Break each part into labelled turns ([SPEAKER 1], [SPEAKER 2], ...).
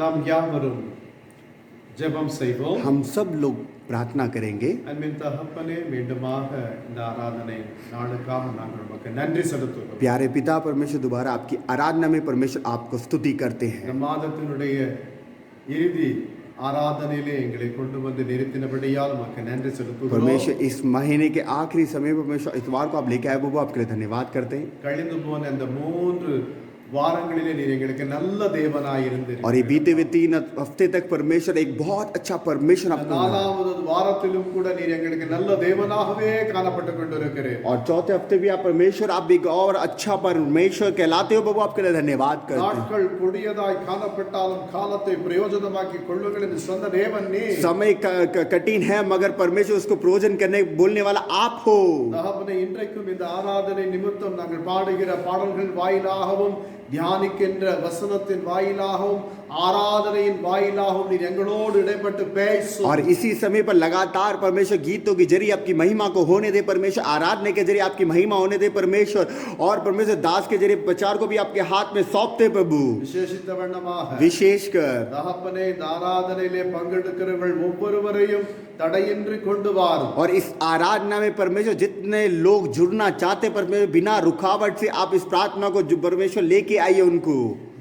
[SPEAKER 1] நாம் யாவரும் ஜெபம் செய்வோம்.
[SPEAKER 2] हम सब लोग प्रार्थना करेंगे.
[SPEAKER 1] அன்பின் தகப்பனே, மீண்டுமாக இந்த ஆராதனை நாளுக்காக நாங்கள் உமக்கு நன்றி செலுத்துகிறோம்.
[SPEAKER 2] प्यारे पिता परमेश्वर, दोबारा आपकी आराधना में परमेश्वर आपको स्तुति करते हैं.
[SPEAKER 1] இந்த மாதத்தினுடைய இறுதி ஆராதனையிலே எங்களை கொண்டு வந்து நிறுத்தினபடியால் உமக்கு நன்றி செலுத்துகிறோம்.
[SPEAKER 2] परमेश्वर इस महीने के आखिरी समय परमेश्वर इतवार को आप लेके आए वो आपके लिए धन्यवाद करते हैं.
[SPEAKER 1] கழிந்து போன இந்த 3 வாரங்களிலே நீர் எங்களுக்கு நல்ல தேவனாய் இருந்தீர்.
[SPEAKER 2] और ये बीते हुए 3 हफ्ते तक परमेश्वर एक बहुत अच्छा परमेश्वर आपको मिला.
[SPEAKER 1] 4வது வாரத்திலும் கூட நீர் எங்களுக்கு நல்ல தேவனாகவே காணப்பட்டு கொண்டிருக்கிறீர்.
[SPEAKER 2] और चौथे हफ्ते भी आप परमेश्वर, आप एक और अच्छा परमेश्वर कहलाते हो बाबू, आपके लिए धन्यवाद करते हैं.
[SPEAKER 1] நாட்கள் கொடியதாய் காணப்பட்டாலும் காலத்தை பிரயோஜனமாக்கி கொள்ளுங்கள் என்று சொன்ன தேவன் நீர்.
[SPEAKER 2] समय कठिन है मगर परमेश्वर उसको प्रयोजन करने बोलने वाला आप हो.
[SPEAKER 1] தகப்பனே, இன்றைக்கும் இந்த ஆராதனை நிமித்தம் நாங்கள் பாடுகிற பாடல்கள் வாயிலாகவும் தியானிக்கின்ற வசனத்தின் வாயிலாகவும் ஆராதனையின் வாயிலாகவும் நீர் எங்களோடு இடைப்பட்டு பேசும்.
[SPEAKER 2] और इसी समय पर लगातार परमेश्वर गीतों के जरिए आपकी महिमा को होने दे परमेश्वर, आराधना के जरिए आपकी महिमा होने दे परमेश्वर, और परमेश्वर दास के जरिए प्रचार को भी आपके हाथ में सौंपते प्रभु.
[SPEAKER 1] விசேஷித்த வண்ணமாக
[SPEAKER 2] विशेषकर
[SPEAKER 1] தகப்பனே, இந்த ஆராதனையிலே பங்கெடுக்கிறவர்கள் ஒவ்வொருவரையும் தடையின்றி கொண்டு வாரும்.
[SPEAKER 2] और इस आराधना में परमेश्वर जितने लोग जुड़ना चाहते परमेश्वर, बिना रुकावट से आप इस प्रार्थना को परमेश्वर लेके आइए उनको.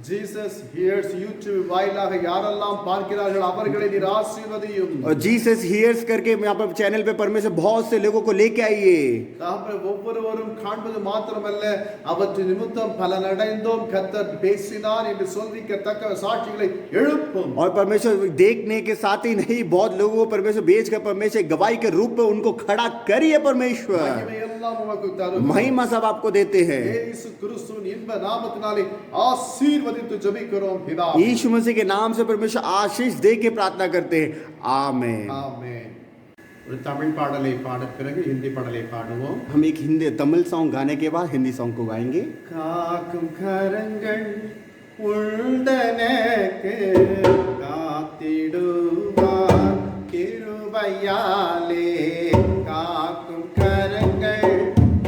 [SPEAKER 1] ஜீசஸ் ஹியர்ஸ் யூடியூப் வாயிலாக யாரெல்லாம் பார்க்கிறார்கள் அவர்களை நீர் ஆசீர்வதியும்.
[SPEAKER 2] और जीसस हियर्स करके यहाँ पर चैनल पे परमेश्वर बहुत से लोगों को लेके आइए.
[SPEAKER 1] தகப்பனே, ஒவ்வொருவரும் காண்பது மாத்திரமல்ல, அவற்றின் நிமித்தம் பலனடைந்தோம், கர்த்தர் பேசினார் என்று சொல்லிக்கத்தக்க சாட்சிகளை எழுப்பும்.
[SPEAKER 2] और परमेश्वर देखने के साथ ही नहीं, बहुत लोगों को परमेश्वर भेज कर परमेश्वर गवाही के रूप में उनको खड़ा करिए परमेश्वर.
[SPEAKER 1] மகிமை எல்லாம் உமக்கு தருகிறோம்.
[SPEAKER 2] महिमा सब आपको देते हैं.
[SPEAKER 1] இயேசு கிறிஸ்துவின் இன்ப நாமத்தினாலே ஆசீர்வதித்து ஜெபிக்கிறோம் பிதாவே.
[SPEAKER 2] यीशु मसीह के नाम से परमेश्वर आशीष दे के प्रार्थना करते हैं. आमीन.
[SPEAKER 1] ஆமென். ஒரு தமிழ் பாடலை பாட பிறகு ஹிந்தி பாடலை பாடுவோம்.
[SPEAKER 2] हम एक हिंदी तमिल सॉन्ग गाने के बाद हिंदी सॉन्ग को गाएंगे.
[SPEAKER 1] காக்கும் கரங்கள் உண்டனக்கு காத்திடுவார் கிருபையாலே. காக்கும் கரங்கள்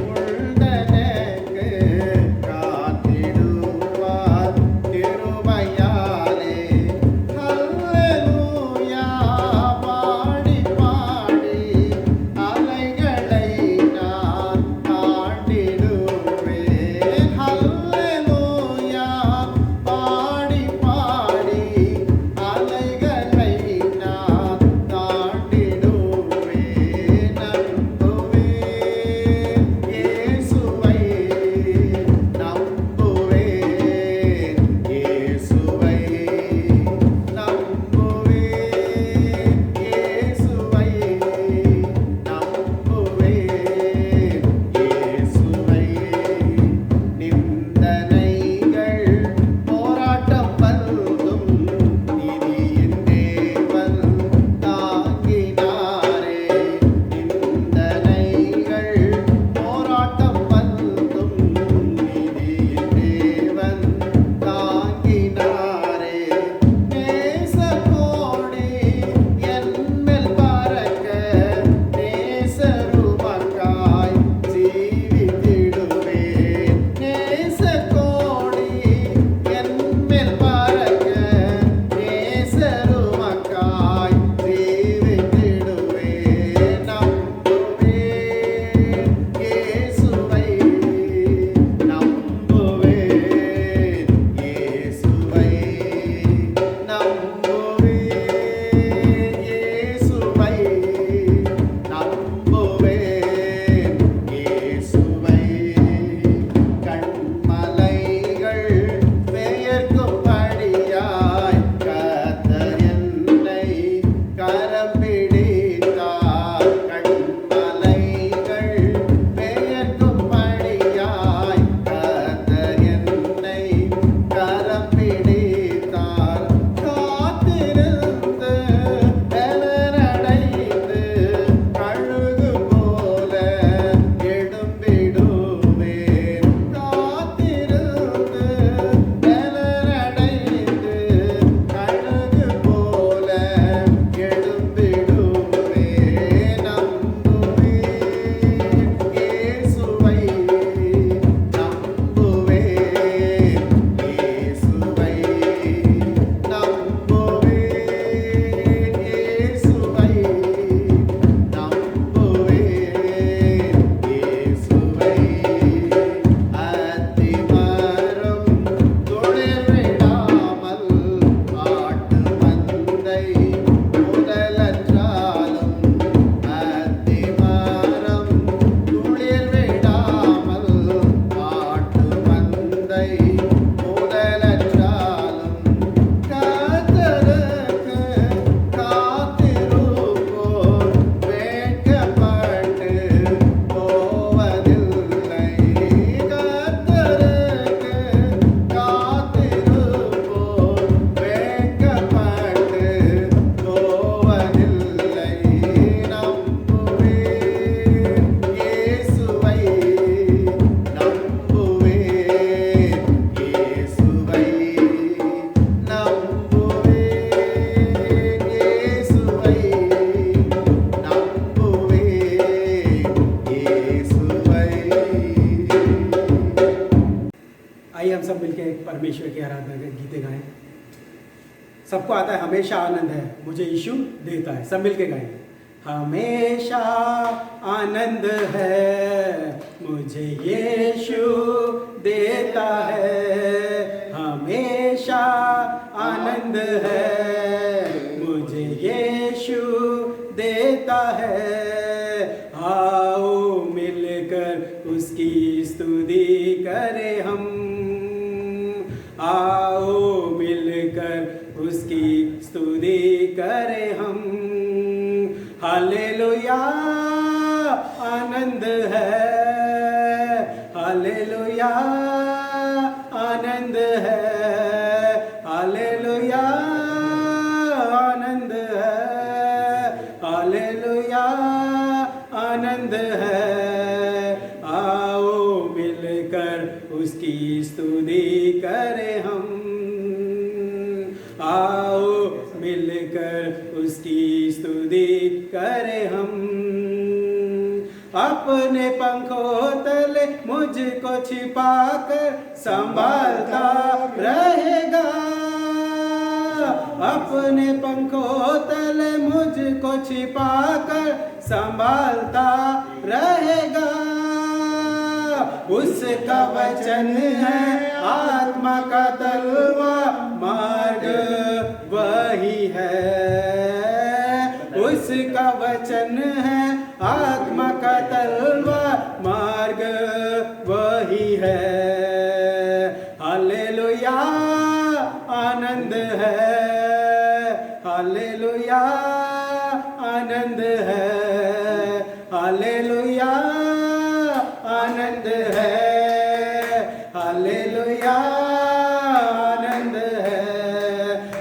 [SPEAKER 1] உண்டனக்கு காத்திடுவார் கிருபையாலே. ஹல்லேலூயா பாடி பாடி அலைகளை நான் தாண்டிடுவேன். ஹல்லேலூயா பாடி பாடி அலைகளை நான் தாண்டிடுவேன்.
[SPEAKER 3] सबको आता है हमेशा आनंद है मुझे यीशु देता है। सब मिलके गाएंगे। हमेशा आनंद है मुझे यीशु देता है, हमेशा आनंद है मुझे यीशु देता है। आओ मिलकर उसकी स्तुति करें हम, आओ मिलकर उसकी स्तुति करें हम। हालेलुया आनंद है, हालेलुया आनंद है, हालेलुया आनंद है, हालेलुया आनंद है। आओ मिलकर उसकी स्तुति करें हम, आओ मिलकर उसकी स्तुति करें हम। अपने पंखों तले मुझको छिपाकर संभालता रहेगा, अपने पंखों तले मुझको छिपाकर संभालता रहेगा। उसका वचन है आत्मा का तलवार, मार्ग वही है। उसका वचन है आत्मा का तलवार, मार्ग वही है। हालेलुया आनंद है, हालेलुया आनंद है, हालेलुया आनंद है, हालेलुया आनंद है।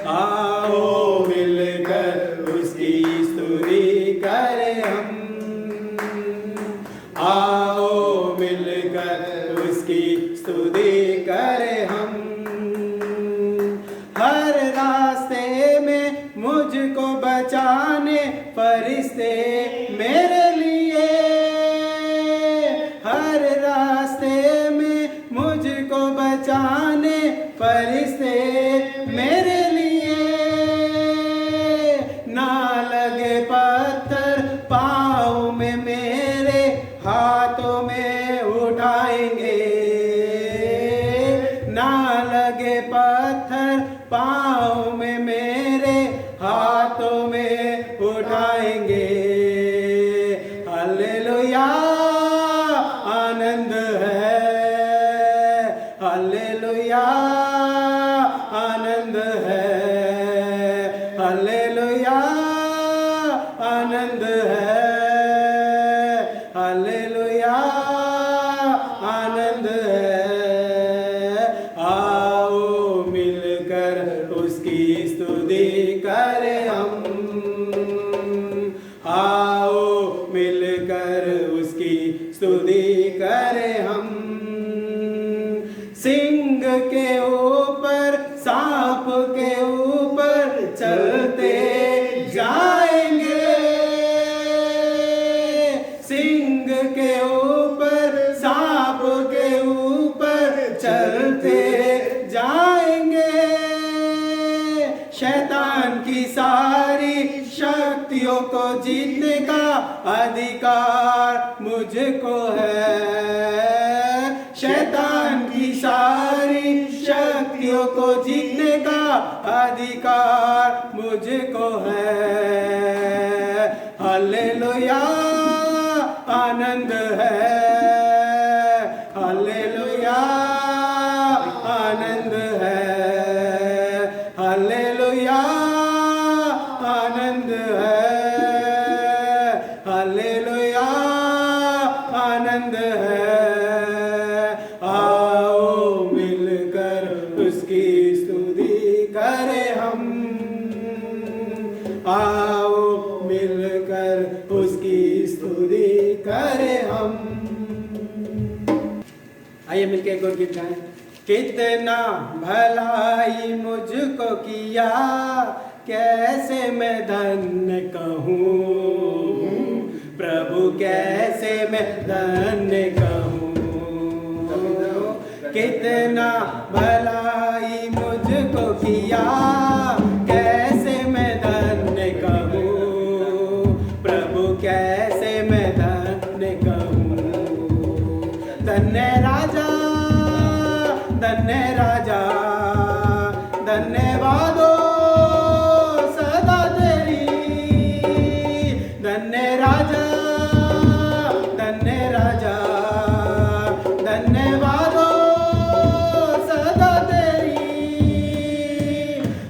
[SPEAKER 3] आओ मिलकर उसकी स्तुति करें हम, आओ मिलकर उसकी स्तुति करें हम। हर रास्ते में मुझको बचाने फरिश्ते मेरे लिए, हर रास्ते में मुझको बचाने फरिश्ते मेरे लिए। ना लगे पत्थर पाँव में मेरे, हाथों में उठाएंगे। ना लगे पत्थर पाँव में मेरे, हाथों में उठाएंगे। हालेलुया आनंद है, हालेलुया आनंद है, हालेलुया आनंद है, हालेलुया आनंद है। आओ मिलकर उसकी स्तुति करें हम, आओ मिलकर उसकी स्तुति करें हम। सिंह के ऊपर सांप के ऊपर चलते जाएंगे, सिंह के ऊपर सांप के ऊपर चलते जाएंगे। शैतान की सारी शक्तियों को जीतने का अधिकार मुझको है, शैतान की सारी शक्तियों को जीतने का अधिकार मुझको है। हालेलुया आनंद है, हालेलुया आनंद है, हालेलुया आनंद है, हालेलुया आनंद है। आओ मिलकर उसकी स्तुति करें हम, आओ मिलकर उसकी स्तुति करें हम। आइए मिलके एक और गीत गाएं। कितना भलाई मुझको किया, कैसे मैं धन्य कहूँ, प्रभु कैसे मैं धन्य कहूँ। कितना भलाई मुझको किया, धन्यवाद हो सदा तेरी, धन्य राजा, धन्य राजा, धन्यवाद हो सदा तेरी।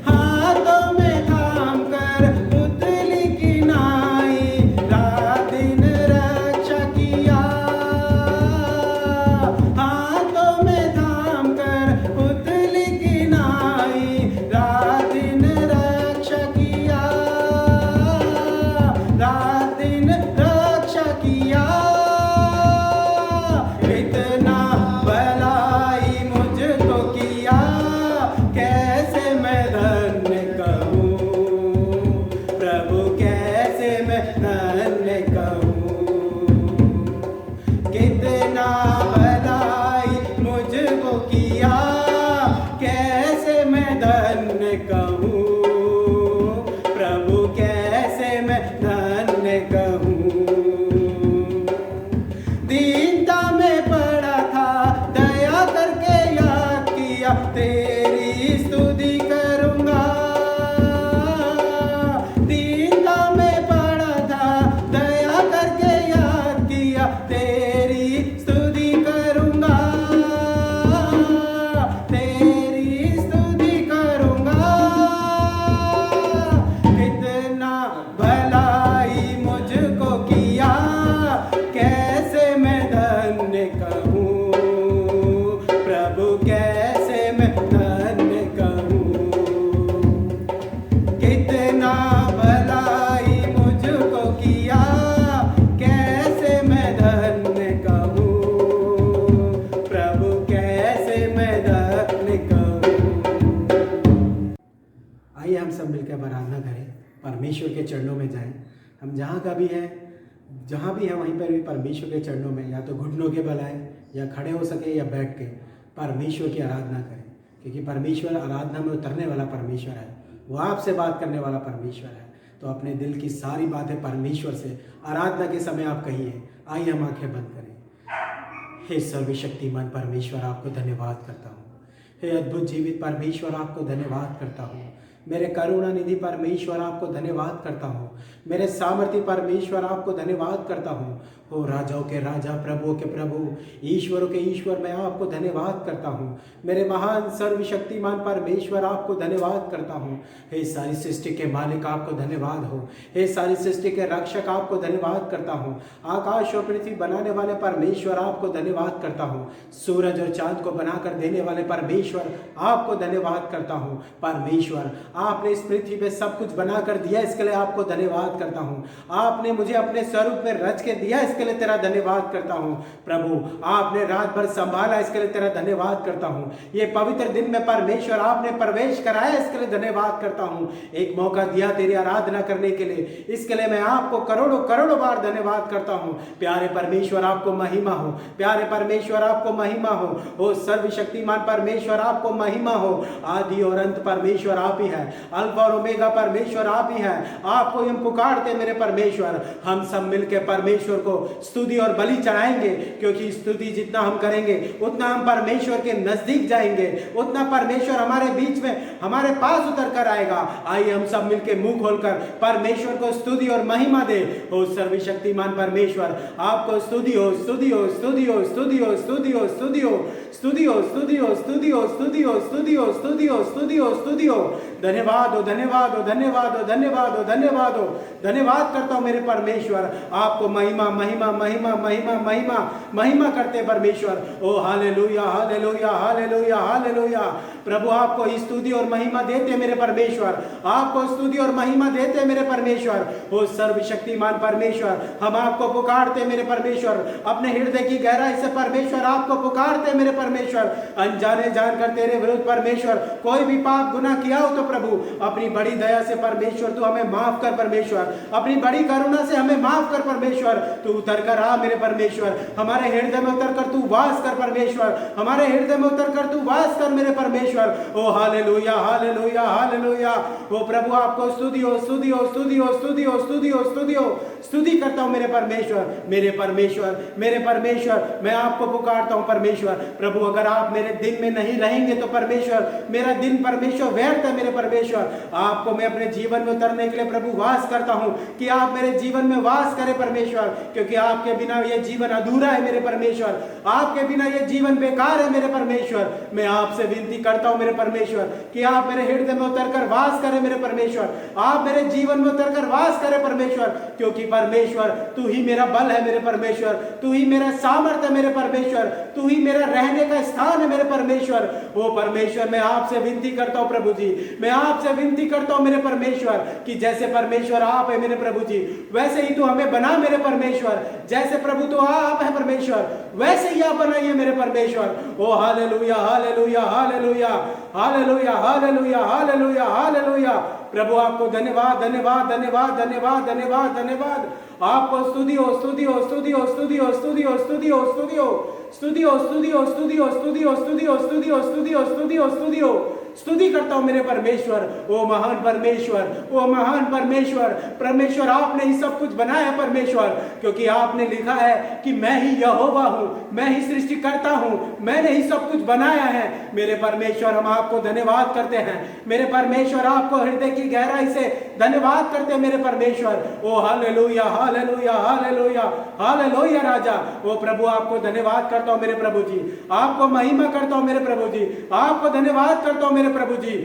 [SPEAKER 3] हाथों में थाम कर पुतली की नाई, रात दिन रक्षा किया। हाथों में थाम कर पुतली की नाई, रात दिन रक्षा किया, रात दिन रक्षा किया। इतना भलाई मुझको किया, कैसे मैं धन्य कहूँ प्रभु, कैसे मैं धन्य कहूँ। कितना भलाई मुझको किया, कैसे मैं धन्य कहूँ प्रभु, कैसे मैं धन्य कहूँ। दीनता में पड़ा था, दया करके याद किया, तेरी स्तुति करूँगा। दीनता में पड़ा था, दया करके याद किया, तेरी स्तुति करूँगा, तेरी स्तुति करूँगा। कितना भलाई मुझको किया, कैसे मैं धन्य कहूँ प्रभु, कैसे मैं धन्य कहूँ। कितना भलाई मुझको किया, कैसे मैं धन्य कहूँ प्रभु, कैसे मैं धन्य कहूँ। आइए हम सब मिलकर आराधना करें, परमेश्वर के चरणों में जाएं। हम जहाँ का भी हैं, जहाँ भी हैं, वहीं पर भी परमेश्वर के चरणों में या तो घुटनों के बल आए, या खड़े हो सके, या बैठ के परमेश्वर की आराधना करें। क्योंकि परमेश्वर आराधना में उतरने वाला परमेश्वर है, वो आपसे बात करने वाला परमेश्वर है। तो अपने दिल की सारी बातें परमेश्वर से आराधना के समय आप कहिए। आइए हम आंखें बंद करें। हे सर्वशक्तिमान परमेश्वर, आपको धन्यवाद करता हूँ। हे अद्भुत जीवित परमेश्वर, आपको धन्यवाद करता हूँ। मेरे करुणा निधि परमेश्वर, आपको धन्यवाद करता हूँ। मेरे सामर्थी परमेश्वर, आपको धन्यवाद करता हूँ। हो राजाओं के राजा, प्रभुओं के प्रभु, ईश्वरों के ईश्वर, मैं आपको धन्यवाद करता हूँ। मेरे महान सर्वशक्तिमान परमेश्वर, आपको धन्यवाद करता हूँ। हे सारी सृष्टि के मालिक, आपको धन्यवाद हो। हे सारी सृष्टि के रक्षक, आपको धन्यवाद करता हूँ। आकाश और पृथ्वी बनाने वाले परमेश्वर, आपको धन्यवाद करता हूँ। सूरज और चांद को बनाकर देने वाले परमेश्वर, आपको धन्यवाद करता हूँ। परमेश्वर, आपने इस पृथ्वी पे सब कुछ बनाकर दिया, इसके लिए आपको धन्यवाद करता हूँ। आपने मुझे अपने स्वरूप में रच के दिया, इसके लिए तेरा धन्यवाद करता हूँ। प्रभु, आपने रात भर संभाला, इसके लिए तेरा धन्यवाद करता हूँ। ये पवित्र दिन में परमेश्वर आपने प्रवेश कराया, इसके लिए धन्यवाद करता हूँ। एक मौका दिया तेरी आराधना करने के लिए, इसके लिए मैं आपको करोड़ों करोड़ों बार धन्यवाद करता हूँ। प्यारे परमेश्वर, आपको महिमा हो। प्यारे परमेश्वर, आपको महिमा हो। ओ सर्वशक्तिमान परमेश्वर, आपको महिमा हो। आदि और अंत परमेश्वर आप ही है, अल्फा और ओमेगा परमेश्वर आप ही है। आपको हम पुकारते मेरे परमेश्वर। हम सब मिलकर परमेश्वर को स्तुति और बलि चढ़ाएंगे, क्योंकि स्तुति जितना हम करेंगे उतना हम परमेश्वर के नजदीक जाएंगे, उतना परमेश्वर हमारे बीच में हमारे पास उतर कर आएगा। आइए हम सब मिलकर मुंह खोलकर परमेश्वर को स्तुति और महिमा दे। ओ सर्वशक्तिमान परमेश्वर, आपको स्तुति हो, स्तुति हो, स्तुति हो, स्तुति हो, स्तुति हो, स्तुति हो, स्तुति हो, स्तुति हो, स्तुति हो, स्तुति हो, स्तुति हो, स्तुति हो, स्तुति हो, स्तुति हो। धन्यवाद हो, धन्यवाद हो, धन्यवाद हो, धन्यवाद हो, धन्यवाद हो। धन्यवाद करता हूं मेरे परमेश्वर, आपको महिमा महिमा महिमा महिमा महिमा महिमा करते परमेश्वर। ओ हालेलुया, हालेलुया, हालेलुया, हालेलुया। प्रभु, आपको स्तुति और महिमा देते मेरे परमेश्वर, आपको स्तुति और महिमा देते मेरे परमेश्वर। ओ सर्वशक्तिमान परमेश्वर, हम आपको पुकारते मेरे परमेश्वर, अपने हृदय की गहराई से परमेश्वर आपको पुकारते मेरे परमेश्वर। अनजाने जानकर तेरे विरुद्ध परमेश्वर कोई भी पाप गुनाह किया हो तो प्रभु अपनी बड़ी दया से परमेश्वर तू हमें माफ कर परमेश्वर, अपनी बड़ी करुणा से हमें माफ कर परमेश्वर। तू उतर कर आ मेरे परमेश्वर, हमारे हृदय में उतर कर तू वास कर परमेश्वर, हमारे हृदय में उतर कर तू वास कर मेरे परमेश्वर। परमेश्वर। ओ हालेलुया हालेलुया हालेलुया। ओ प्रभु आपको स्तुति हो स्तुति हो स्तुति हो स्तुति हो स्तुति हो स्तुति हो स्तुति करता हूँ मेरे परमेश्वर मेरे परमेश्वर मेरे परमेश्वर। मैं आपको पुकारता हूँ परमेश्वर। प्रभु अगर आप मेरे दिन में नहीं रहेंगे तो परमेश्वर मेरा दिन परमेश्वर व्यर्थ है मेरे परमेश्वर। आपको मैं अपने जीवन में उतरने के लिए प्रभु वास करता हूँ कि आप मेरे जीवन में वास करें परमेश्वर, क्योंकि आपके बिना ये जीवन अधूरा है मेरे परमेश्वर। आपके बिना ये जीवन बेकार है मेरे परमेश्वर। मैं आपसे विनती करता हूँ मेरे परमेश्वर कि आप मेरे हृदय में उतरकर वास करें मेरे परमेश्वर। आप मेरे जीवन में उतरकर वास करें परमेश्वर, क्योंकि परमेश्वर तू ही मेरा बल है मेरे परमेश्वर, तू ही मेरा सामर्थ्य है मेरे परमेश्वर, तू ही मेरा रहने का स्थान है मेरे परमेश्वर। ओ परमेश्वर मैं आपसे विनती करता हूँ प्रभु जी, मैं आपसे विनती करता हूँ मेरे परमेश्वर कि जैसे परमेश्वर आप है मेरे प्रभु जी वैसे ही तू हमें बना मेरे परमेश्वर। जैसे प्रभु तू आप है परमेश्वर वैसे ही आप बनाइए मेरे परमेश्वर। ओ hallelujah hallelujah hallelujah hallelujah hallelujah hallelujah hallelujah. प्रभु आपको धन्यवाद धन्यवाद धन्यवाद धन्यवाद धन्यवाद धन्यवाद। आपको स्तुति हो स्तुति हो स्तुति हो स्तुति हो स्तुति हो स्तुति हो स्तुति हो स्तुति हो स्तुति हो स्तुति हो स्तुति हो स्तुति हो स्तुति हो स्तुति हो स्तुति हो स्तुति हो स्तुति करता हूं मेरे परमेश्वर। ओ महान परमेश्वर ओ महान परमेश्वर। परमेश्वर आपने ही सब कुछ बनाया परमेश्वर, क्योंकि आपने लिखा है कि मैं ही यहोवा हूं, मैं ही सृष्टि करता हूं, मैंने ही सब कुछ बनाया है मेरे परमेश्वर। हम आपको धन्यवाद करते हैं मेरे परमेश्वर, आपको हृदय की गहराई से धन्यवाद करते हैं मेरे परमेश्वर। ओ हालेलुया हालेलुया हालेलुया हालेलुया राजा। ओ प्रभु आपको धन्यवाद करता हूं मेरे प्रभु जी, आपको महिमा करता हूं मेरे प्रभु जी, आपको धन्यवाद करता हूं मेरे प्रभु जी।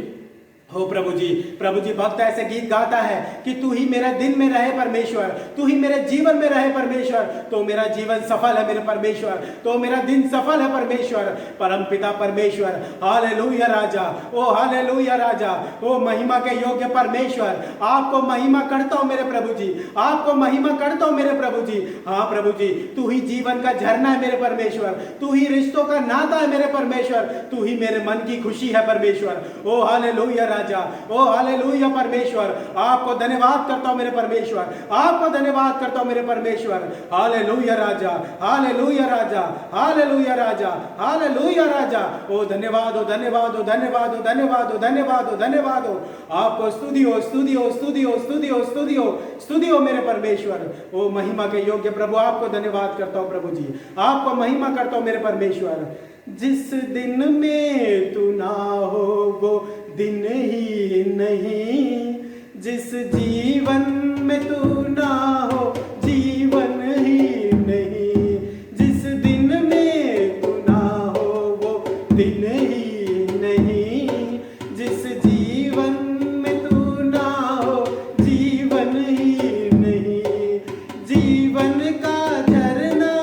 [SPEAKER 3] हो प्रभु जी भक्त ऐसे गीत गाता है कि तू ही मेरे दिन में रहे परमेश्वर, तू ही मेरे जीवन में रहे परमेश्वर, तो मेरा जीवन सफल है मेरे परमेश्वर, तो मेरा दिन सफल है परमेश्वर। परम पिता परमेश्वर हालेलुया राजा, ओ हालेलुया राजा, ओ महिमा के योग्य परमेश्वर। आपको महिमा करता हूं मेरे प्रभु जी, आपको महिमा करता हूं मेरे प्रभु जी। हाँ प्रभु जी तू ही जीवन का झरना है मेरे परमेश्वर, तू ही रिश्तों का नाता है मेरे परमेश्वर, तू ही मेरे मन की खुशी है परमेश्वर। ओ हालेलुया राजा, ओ हालेलुया परमेश्वर। आपको धन्यवाद करता हूं मेरे परमेश्वर, आपको धन्यवाद करता हूं मेरे परमेश्वर। हालेलुया राजा हालेलुया राजा हालेलुया राजा हालेलुया राजा। ओ धन्यवाद हो धन्यवाद हो धन्यवाद हो धन्यवाद हो धन्यवाद हो धन्यवाद हो। आपको स्तुति हो स्तुति हो स्तुति हो स्तुति हो स्तुति हो स्तुति हो मेरे परमेश्वर। ओ महिमा के योग्य प्रभु आपको धन्यवाद करता हूं प्रभु जी, आपको महिमा करता हूं मेरे परमेश्वर। जिस दिन में तू ना हो वो दिन ही नहीं, जिस जीवन में तू ना हो जीवन ही नहीं, जिस दिन में तू ना हो वो दिन ही नहीं, जिस जीवन में तू ना हो जीवन ही नहीं। जीवन का झरना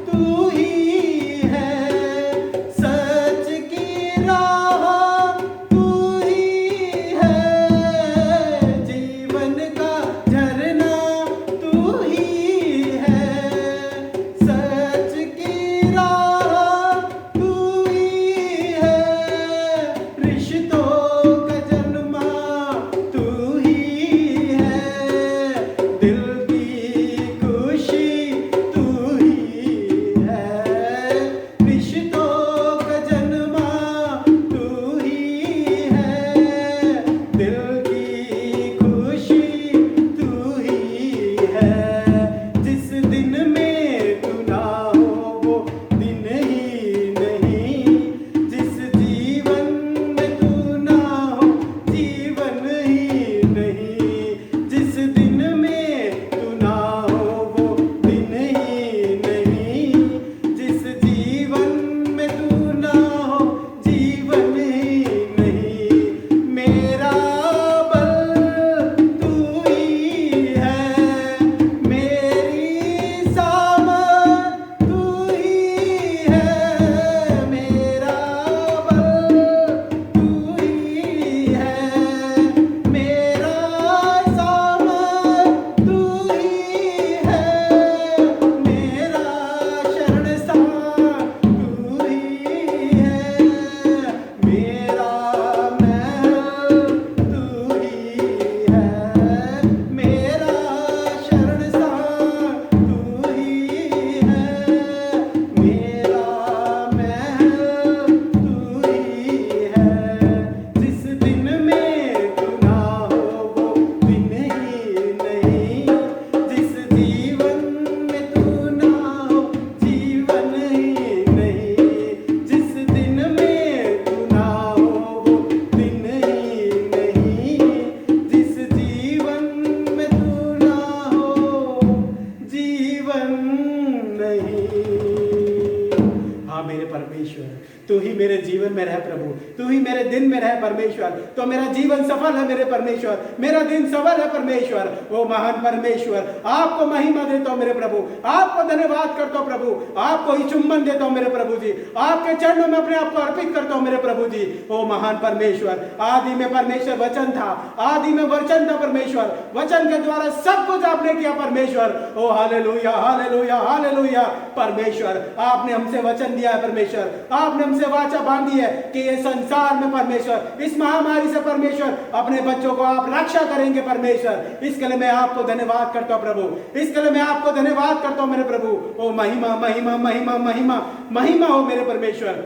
[SPEAKER 3] तू ही है, सच की राह तू ही है, जीवन का झरना तू ही मेरे जीवन में रह प्रभु, तू ही मेरे दिन में रह परमेश्वर, तो मेरा जीवन सफल है मेरे परमेश्वर, मेरा दिन सफल है परमेश्वर। ओ महान परमेश्वर, आपको महिमा देता हूँ मेरे प्रभु, आपको धन्यवाद करता हूँ प्रभु, आपको ही चुम्बन देता हूँ मेरे प्रभु जी, आपके चरणों में अपने आप को अर्पित करता हूँ मेरे प्रभु जी। ओ महान परमेश्वर, आदि में परमेश्वर वचन था, आदि में वचन था परमेश्वर, वचन के द्वारा सब कुछ आपने किया परमेश्वर। ओ हालेलुया हालेलुया हालेलुया। परमेश्वर, आपने हमसे वचन दिया है परमेश्वर, आपने हमसे वाचा बांधी है कि ये संसार में परमेश्वर, इस महामारी से परमेश्वर अपने बच्चों को आप रक्षा करेंगे परमेश्वर। इसके लिए मैं आपको धन्यवाद करता हूँ प्रभु, इसके लिए मैं आपको धन्यवाद करता हूँ मेरे प्रभु। ओ महिमा महिमा महिमा महिमा महिमा हो मेरे परमेश्वर।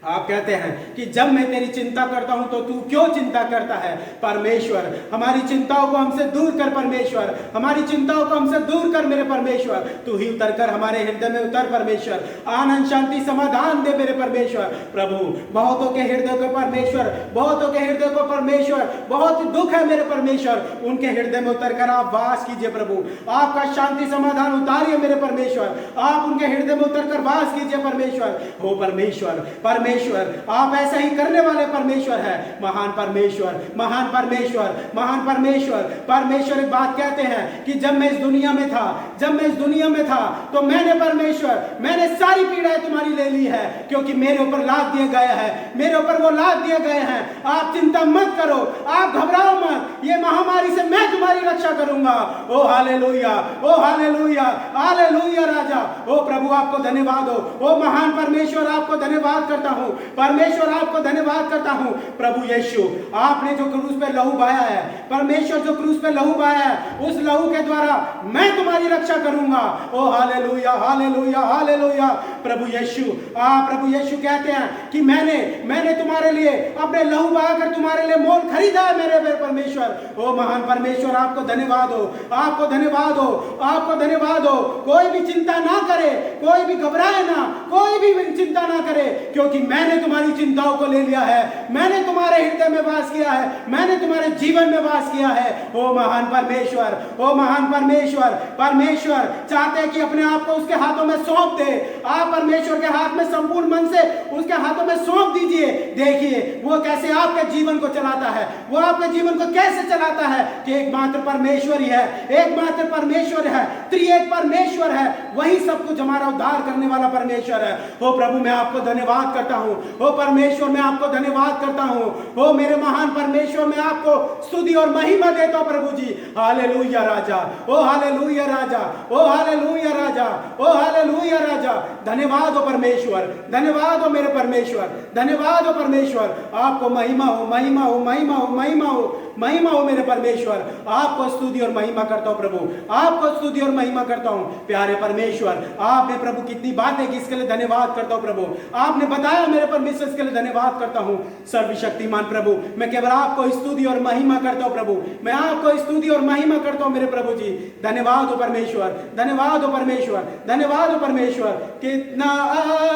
[SPEAKER 3] आप कहते हैं कि जब मैं तेरी चिंता करता हूं तो तू क्यों चिंता करता है परमेश्वर। हमारी चिंताओं को हमसे दूर कर परमेश्वर, हमारी चिंताओं को हमसे दूर कर मेरे परमेश्वर। तू ही उतर कर हमारे हृदय में उतर परमेश्वर, आनंद शांति समाधान दे मेरे परमेश्वर। प्रभु, बहुतों के हृदय को परमेश्वर, बहुतों के हृदय को परमेश्वर बहुत दुख है मेरे परमेश्वर, उनके हृदय में उतर कर आप वास कीजिए प्रभु, आपका शांति समाधान उतारिए मेरे परमेश्वर, आप उनके हृदय में उतर कर वास कीजिए परमेश्वर। हो परमेश्वर, परमेश्वर आप ऐसा ही करने वाले परमेश्वर है। महान परमेश्वर, महान परमेश्वर, महान परमेश्वर। परमेश्वर एक बात कहते हैं कि जब मैं इस दुनिया में था, जब मैं इस दुनिया में था तो मैंने परमेश्वर, मैंने सारी पीड़ाएं तुम्हारी ले ली है, क्योंकि मेरे ऊपर लाद दिए गए हैं, मेरे ऊपर वो लाद दिए गए हैं। आप चिंता मत करो, आप घबराओ मत, ये महामारी से मैं तुम्हारी रक्षा करूंगा। ओ हालेलुया, ओ हालेलुया, हालेलुया राजा। ओ प्रभु, आपको धन्यवाद हो। ओ महान परमेश्वर, आपको धन्यवाद करता हूं परमेश्वर, आपको धन्यवाद करता हूं प्रभु यीशु। आपने जो क्रूस पे लहू बहाया है परमेश्वर, जो क्रूस पे लहू बहाया है, उस लहू के द्वारा मैं तुम्हारी रक्षा करूंगा। ओ हालेलुया हालेलुया हालेलुया। प्रभु यीशु, प्रभु यीशु कहते हैं कि मैंने तुम्हारे लिए अपने लहू बहाकर तुम्हारे लिए मोल खरीदा है मेरे परमेश्वर। ओ महान परमेश्वर, आपको धन्यवाद हो, आपको धन्यवाद हो, आपको धन्यवाद हो। कोई भी चिंता ना करे, कोई भी घबराए ना, कोई भी चिंता ना करे, क्योंकि मैंने तुम्हारी चिंताओं को ले लिया है, मैंने तुम्हारे हृदय में वास किया है, मैंने तुम्हारे जीवन में वास किया है। ओ महान परमेश्वर, ओ महान परमेश्वर। परमेश्वर चाहते हैं कि अपने आप को उसके हाथों में सौंप दे। आप परमेश्वर के हाथ में संपूर्ण मन से उसके हाथों में सौंप दीजिए। देखिए वो कैसे आपके जीवन को चलाता है, वो आपके जीवन को कैसे चलाता है कि एकमात्र परमेश्वर ही है, एकमात्र परमेश्वर है, त्रिएक परमेश्वर है, वही सब कुछ हमारा उद्धार करने वाला परमेश्वर है। ओ प्रभु, मैं आपको धन्यवाद करता हूं। ओ परमेश्वर, मैं आपको धन्यवाद करता हूं। ओ मेरे महान परमेश्वर, मैं आपको स्तुति और महिमा देता हूं प्रभु जी। हालेलुया राजा, ओ हालेलुया राजा, ओ हालेलुया राजा, ओ हालेलुया राजा। धन्यवाद हो परमेश्वर, धन्यवाद हो मेरे परमेश्वर, धन्यवाद हो परमेश्वर। आपको महिमा हो, महिमा हो, महिमा हो, महिमा हो, महिमा हो मेरे परमेश्वर। आपको स्तुति और महिमा करता हूं प्रभु, आपको स्तुति और महिमा करता हूं प्यारे परमेश्वर। आपने प्रभु कितनी बातें की, इसके लिए धन्यवाद करता हूं प्रभु। आपने बताया मेरे परमेश्वर, इसके लिए धन्यवाद करता हूं। सर्वशक्तिमान प्रभु, मैं केवल आपको स्तुति और महिमा करता हूं प्रभु, मैं आपको स्तुति और महिमा करता हूं मेरे प्रभु जी। धन्यवाद हो परमेश्वर, धन्यवाद हो परमेश्वर, धन्यवाद हो परमेश्वर। कितना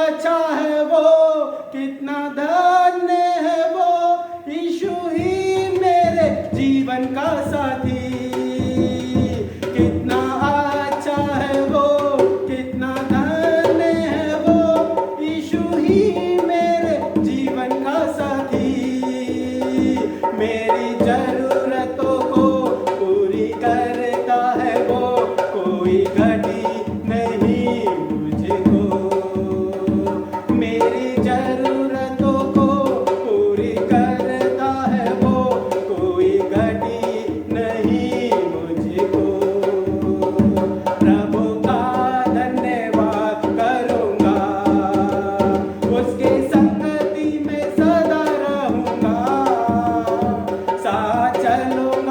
[SPEAKER 3] अच्छा है वो, कितना धन्य है वो, यीशु ही मेरे जीवन का साथी। कितना अच्छा है वो, कितना धन्य है वो, यीशु ही मेरे जीवन का साथी। मेरी जरूरतों को पूरी करता है वो, कोई घटी नहीं मुझको। मेरी जरूरतों को पूरी करता है वो, कोई घटी नहीं मुझको। प्रभु का धन्यवाद करूंगा, उसके संगति में सदा रहूंगा। साथ चलूंगा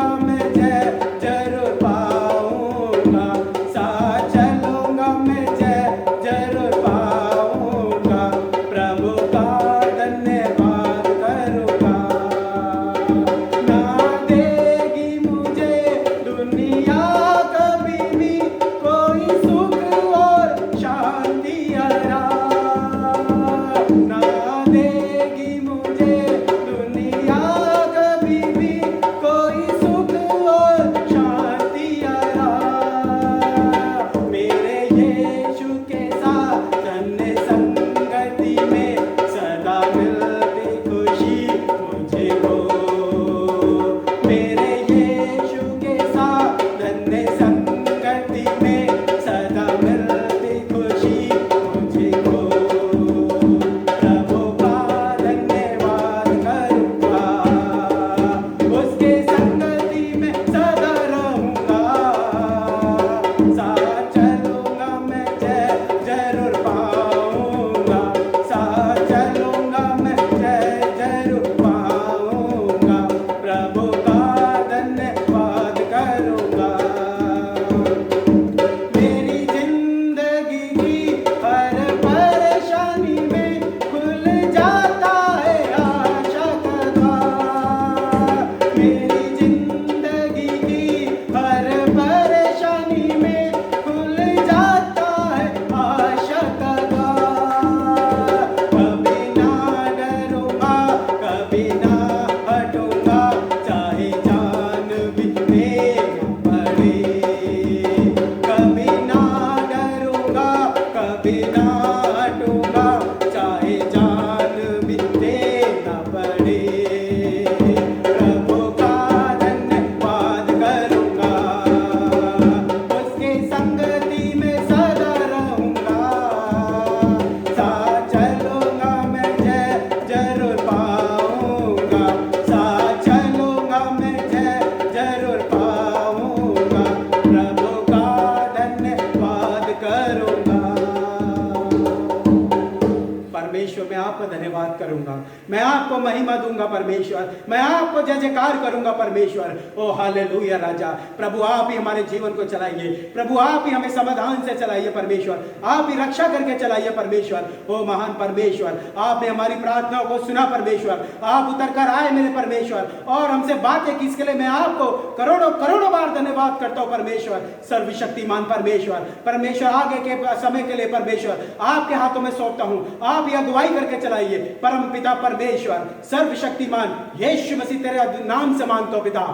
[SPEAKER 3] करूंगा, मैं आपको महिमा दूंगा परमेश्वर, मैं आपको जय जयकार करूंगा परमेश्वर। ओ हालेलुया राजा, प्रभु आप ही हमारे जीवन को चलाइए, प्रभु आप ही हमें समाधान से चलाइए परमेश्वर, आप ही रक्षा करके चलाइए परमेश्वर। ओ महान परमेश्वर, आपने हमारी प्रार्थनाओं को सुना परमेश्वर, आप उतर कर आए मेरे परमेश्वर और हमसे बातें की, इसके लिए मैं आपको करोड़ों करोड़ों बार धन्यवाद करता हूं परमेश्वर। सर्वशक्तिमान परमेश्वर, परमेश्वर आगे के समय के लिए परमेश्वर आपके हाथों में सौंपता हूं, आप ही अगुवाई करके चलाइए परम पिता परमेश्वर सर्वशक्तिमान, यीशु मसीह तेरे नाम से मांगता हूं पिता,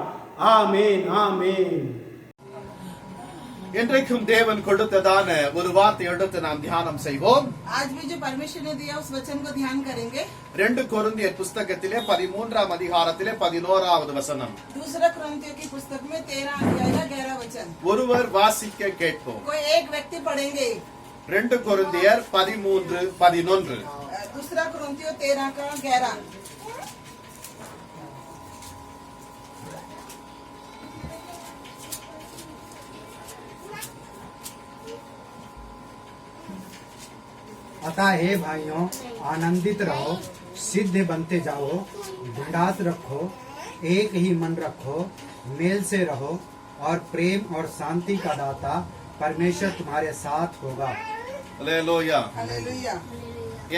[SPEAKER 3] आमीन आमीन।
[SPEAKER 1] இன்றைக்கும் தேவன் கொடுத்ததான ஒரு வார்த்தை எடுத்து நாம் தியானம் செய்வோம்.
[SPEAKER 4] आज भी जो परमेश्वर ने दिया उस वचन को ध्यान करेंगे.
[SPEAKER 1] 2 கொரிந்தியர் புத்தகத்திலே 13ஆம் அதிகாரத்திலே 11வது வசனம்.
[SPEAKER 4] दूसरा कुरिन्थियों की पुस्तक में 13 अध्याय का 11 वचन.
[SPEAKER 1] ஒருவர் வாசிக்க கேட்போம்.
[SPEAKER 4] कोई एक व्यक्ति पढ़ेंगे.
[SPEAKER 1] 2 கொரிந்தியர் 13:11.
[SPEAKER 4] दूसरा कुरिन्थियों 13 का 11.
[SPEAKER 5] अतः हे भाइयों, आनंदित रहो, सिद्ध बनते जाओ, ढंढास रखो, एक ही मन रखो, मेल से रहो और प्रेम और शांति का दाता परमेश्वर तुम्हारे साथ होगा।
[SPEAKER 1] அல்லேலூயா.
[SPEAKER 4] हालेलुया.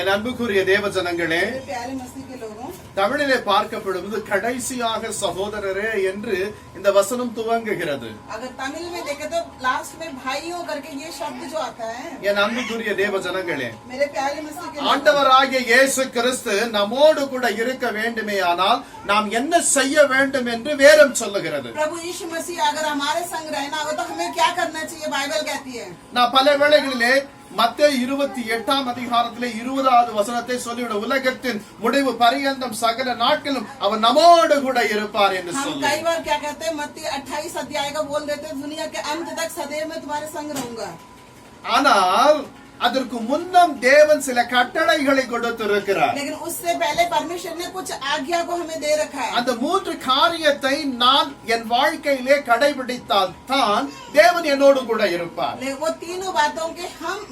[SPEAKER 1] என் அன்புக்குரிய தேவ ஜனங்களே,
[SPEAKER 4] मेरे प्यारे मसीह के लोगों,
[SPEAKER 1] தமிழிலே பார்க்கப்படுவது கடைசியாக சகோதரரே என்று இந்த வசனம் துவங்குகிறது.
[SPEAKER 4] अगर तमिल में देखे तो लास्ट में भाइयों करके ये शब्द जो आता है.
[SPEAKER 1] என் அன்புக்குரிய தேவ ஜனங்களே,
[SPEAKER 4] मेरे प्यारे मसीह के लोगों,
[SPEAKER 1] ஆண்டவராகிய இயேசு கிறிஸ்து நம்மோடு கூட இருக்க வேண்டுமேயானால் நாம் என்ன செய்ய வேண்டும் என்று வேதம் சொல்லுகிறது.
[SPEAKER 4] प्रभु यीशु मसीह अगर हमारे संग रहना हो तो हमें क्या करना चाहिए, बाइबल कहती है.
[SPEAKER 1] நான் பல வேளைகளிலே மத்தேயு 28ஆம் அதிகாரத்திலே 20வது வசனத்தை சொல்லிவிட, உலகத்தின் முடிவு பரியந்தம் சகல நாட்களும் அவர் நம்மோடு கூட இருப்பார் என்று
[SPEAKER 4] हम
[SPEAKER 1] சொல்லி.
[SPEAKER 4] कई बार क्या कहते हैं, मत्ती 28 अध्याय का बोल देते हैं, दुनिया के अंत तक सदैव मैं तुम्हारे संग रहूंगा.
[SPEAKER 1] ஆனால் அதற்கு முன்னம் தேவன் சில கட்டளைகளை கொடுத்திருக்கிறார்.
[SPEAKER 4] लेकिन उससे पहले परमेश्वर ने कुछ आज्ञा को हमें दे रखा है.
[SPEAKER 1] அந்த 3 காரியத்தை நான் என் வாழ்க்கையிலே கடைபிடித்தால் தான் தேவன் என்னோடு கூட இருப்பார்.
[SPEAKER 4] लेकिन वो तीनों बातों के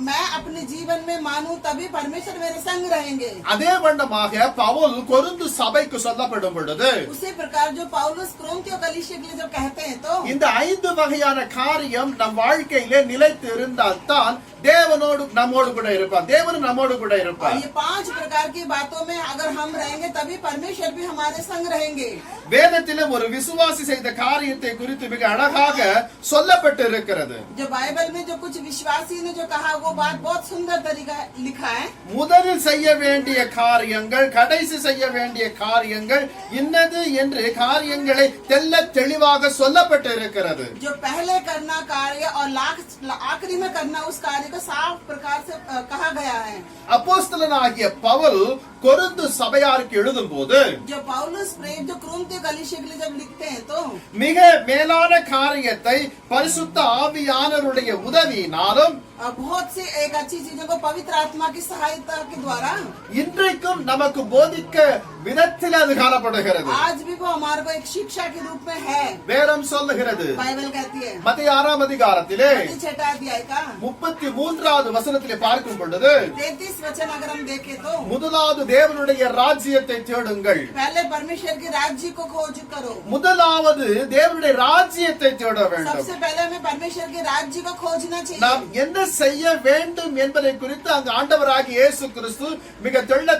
[SPEAKER 4] मैं अपने जीवन में मानूं तभी परमेश्वर मेरे संग रहेंगे.
[SPEAKER 1] அதே வண்ணமாக பவுல் கொரிந்து சபைக்கு சொல்லப்படும் பொழுது
[SPEAKER 4] उसी प्रकार जो पौलुस कुरिन्थियों कलीसिया के लिए जब कहते हैं तो
[SPEAKER 1] இந்த 5 வகையான காரியம் நம் வாழ்க்கையிலே நிலைத்து இருந்தால் தான் தேவனோடு நம்மோடு கூட இருப்பார், தேவன் நம்மோடு கூட
[SPEAKER 4] और
[SPEAKER 1] இருப்பார்.
[SPEAKER 4] ये 5 प्रकार की बातों में अगर हम रहेंगे तभी परमेश्वर भी हमारे संग रहेंगे.
[SPEAKER 1] வேதத்திலே ஒரு விசுவாசி செய்த காரியத்தை குறித்து மிக அழகாக சொல்லப்பட்டு இருக்கிறது.
[SPEAKER 4] जो बाइबल में जो कुछ विश्वासी ने जो कहा वो बात बहुत सुंदर तरीका लिखा है.
[SPEAKER 1] முதலில் செய்ய வேண்டிய காரியங்கள், கடைசி செய்ய வேண்டிய காரியங்கள் இன்னது என்று காரியங்களை தெள்ள தெளிவாக சொல்லப்பட்டு இருக்கிறது.
[SPEAKER 4] जो पहले करना कार्य और आखिरी में करना उस कार्य को साफ प्रकार से कहा गया है.
[SPEAKER 1] அப்போஸ்தலனாகிய பவுல் கொரிந்து சபையாருக்கு எழுதும் போது
[SPEAKER 4] जो पौलुस प्रेम जो कुरिन्थियों कलीसिया के लिए जब लिखते हैं तो
[SPEAKER 1] மிக மேலான காரியத்தை பரிசுத்த ஆவியானவருடைய உதவியினாலும்
[SPEAKER 4] और बहुत सी एक अच्छी चीजों को पवित्र आत्मा की सहायता के द्वारा
[SPEAKER 1] இன்றைக்கும் நமக்கு போதிக்க விதத்தில் அது காணப்படுகிறது.
[SPEAKER 4] आज भी वो हमारे को एक शिक्षा के रूप में है.
[SPEAKER 1] வேதம் சொல்லுகிறது.
[SPEAKER 4] बाइबल कहती है
[SPEAKER 1] மத்தேயு 6ஆம் அதிகாரத்திலே
[SPEAKER 4] 6 अध्याय का
[SPEAKER 1] 33வது வசனத்திலே பார்க்கும் பொழுது
[SPEAKER 4] 33 वचन अगर हम देखें तो
[SPEAKER 1] முதலாவது தேவனுடைய ராஜ்யத்தை தேடுங்கள்.
[SPEAKER 4] पहले परमेश्वर के राज्य को खोज करो.
[SPEAKER 1] முதலாவது தேவனுடைய ராஜ்யத்தை தேட வேண்டும்.
[SPEAKER 4] सबसे पहले हमें परमेश्वर के राज्य को खोजना चाहिए.
[SPEAKER 1] நாம் என்ன செய்ய வேண்டும் என்பதை குறித்து அங்கு ஆண்டவராகிய இயேசு கிறிஸ்து மிக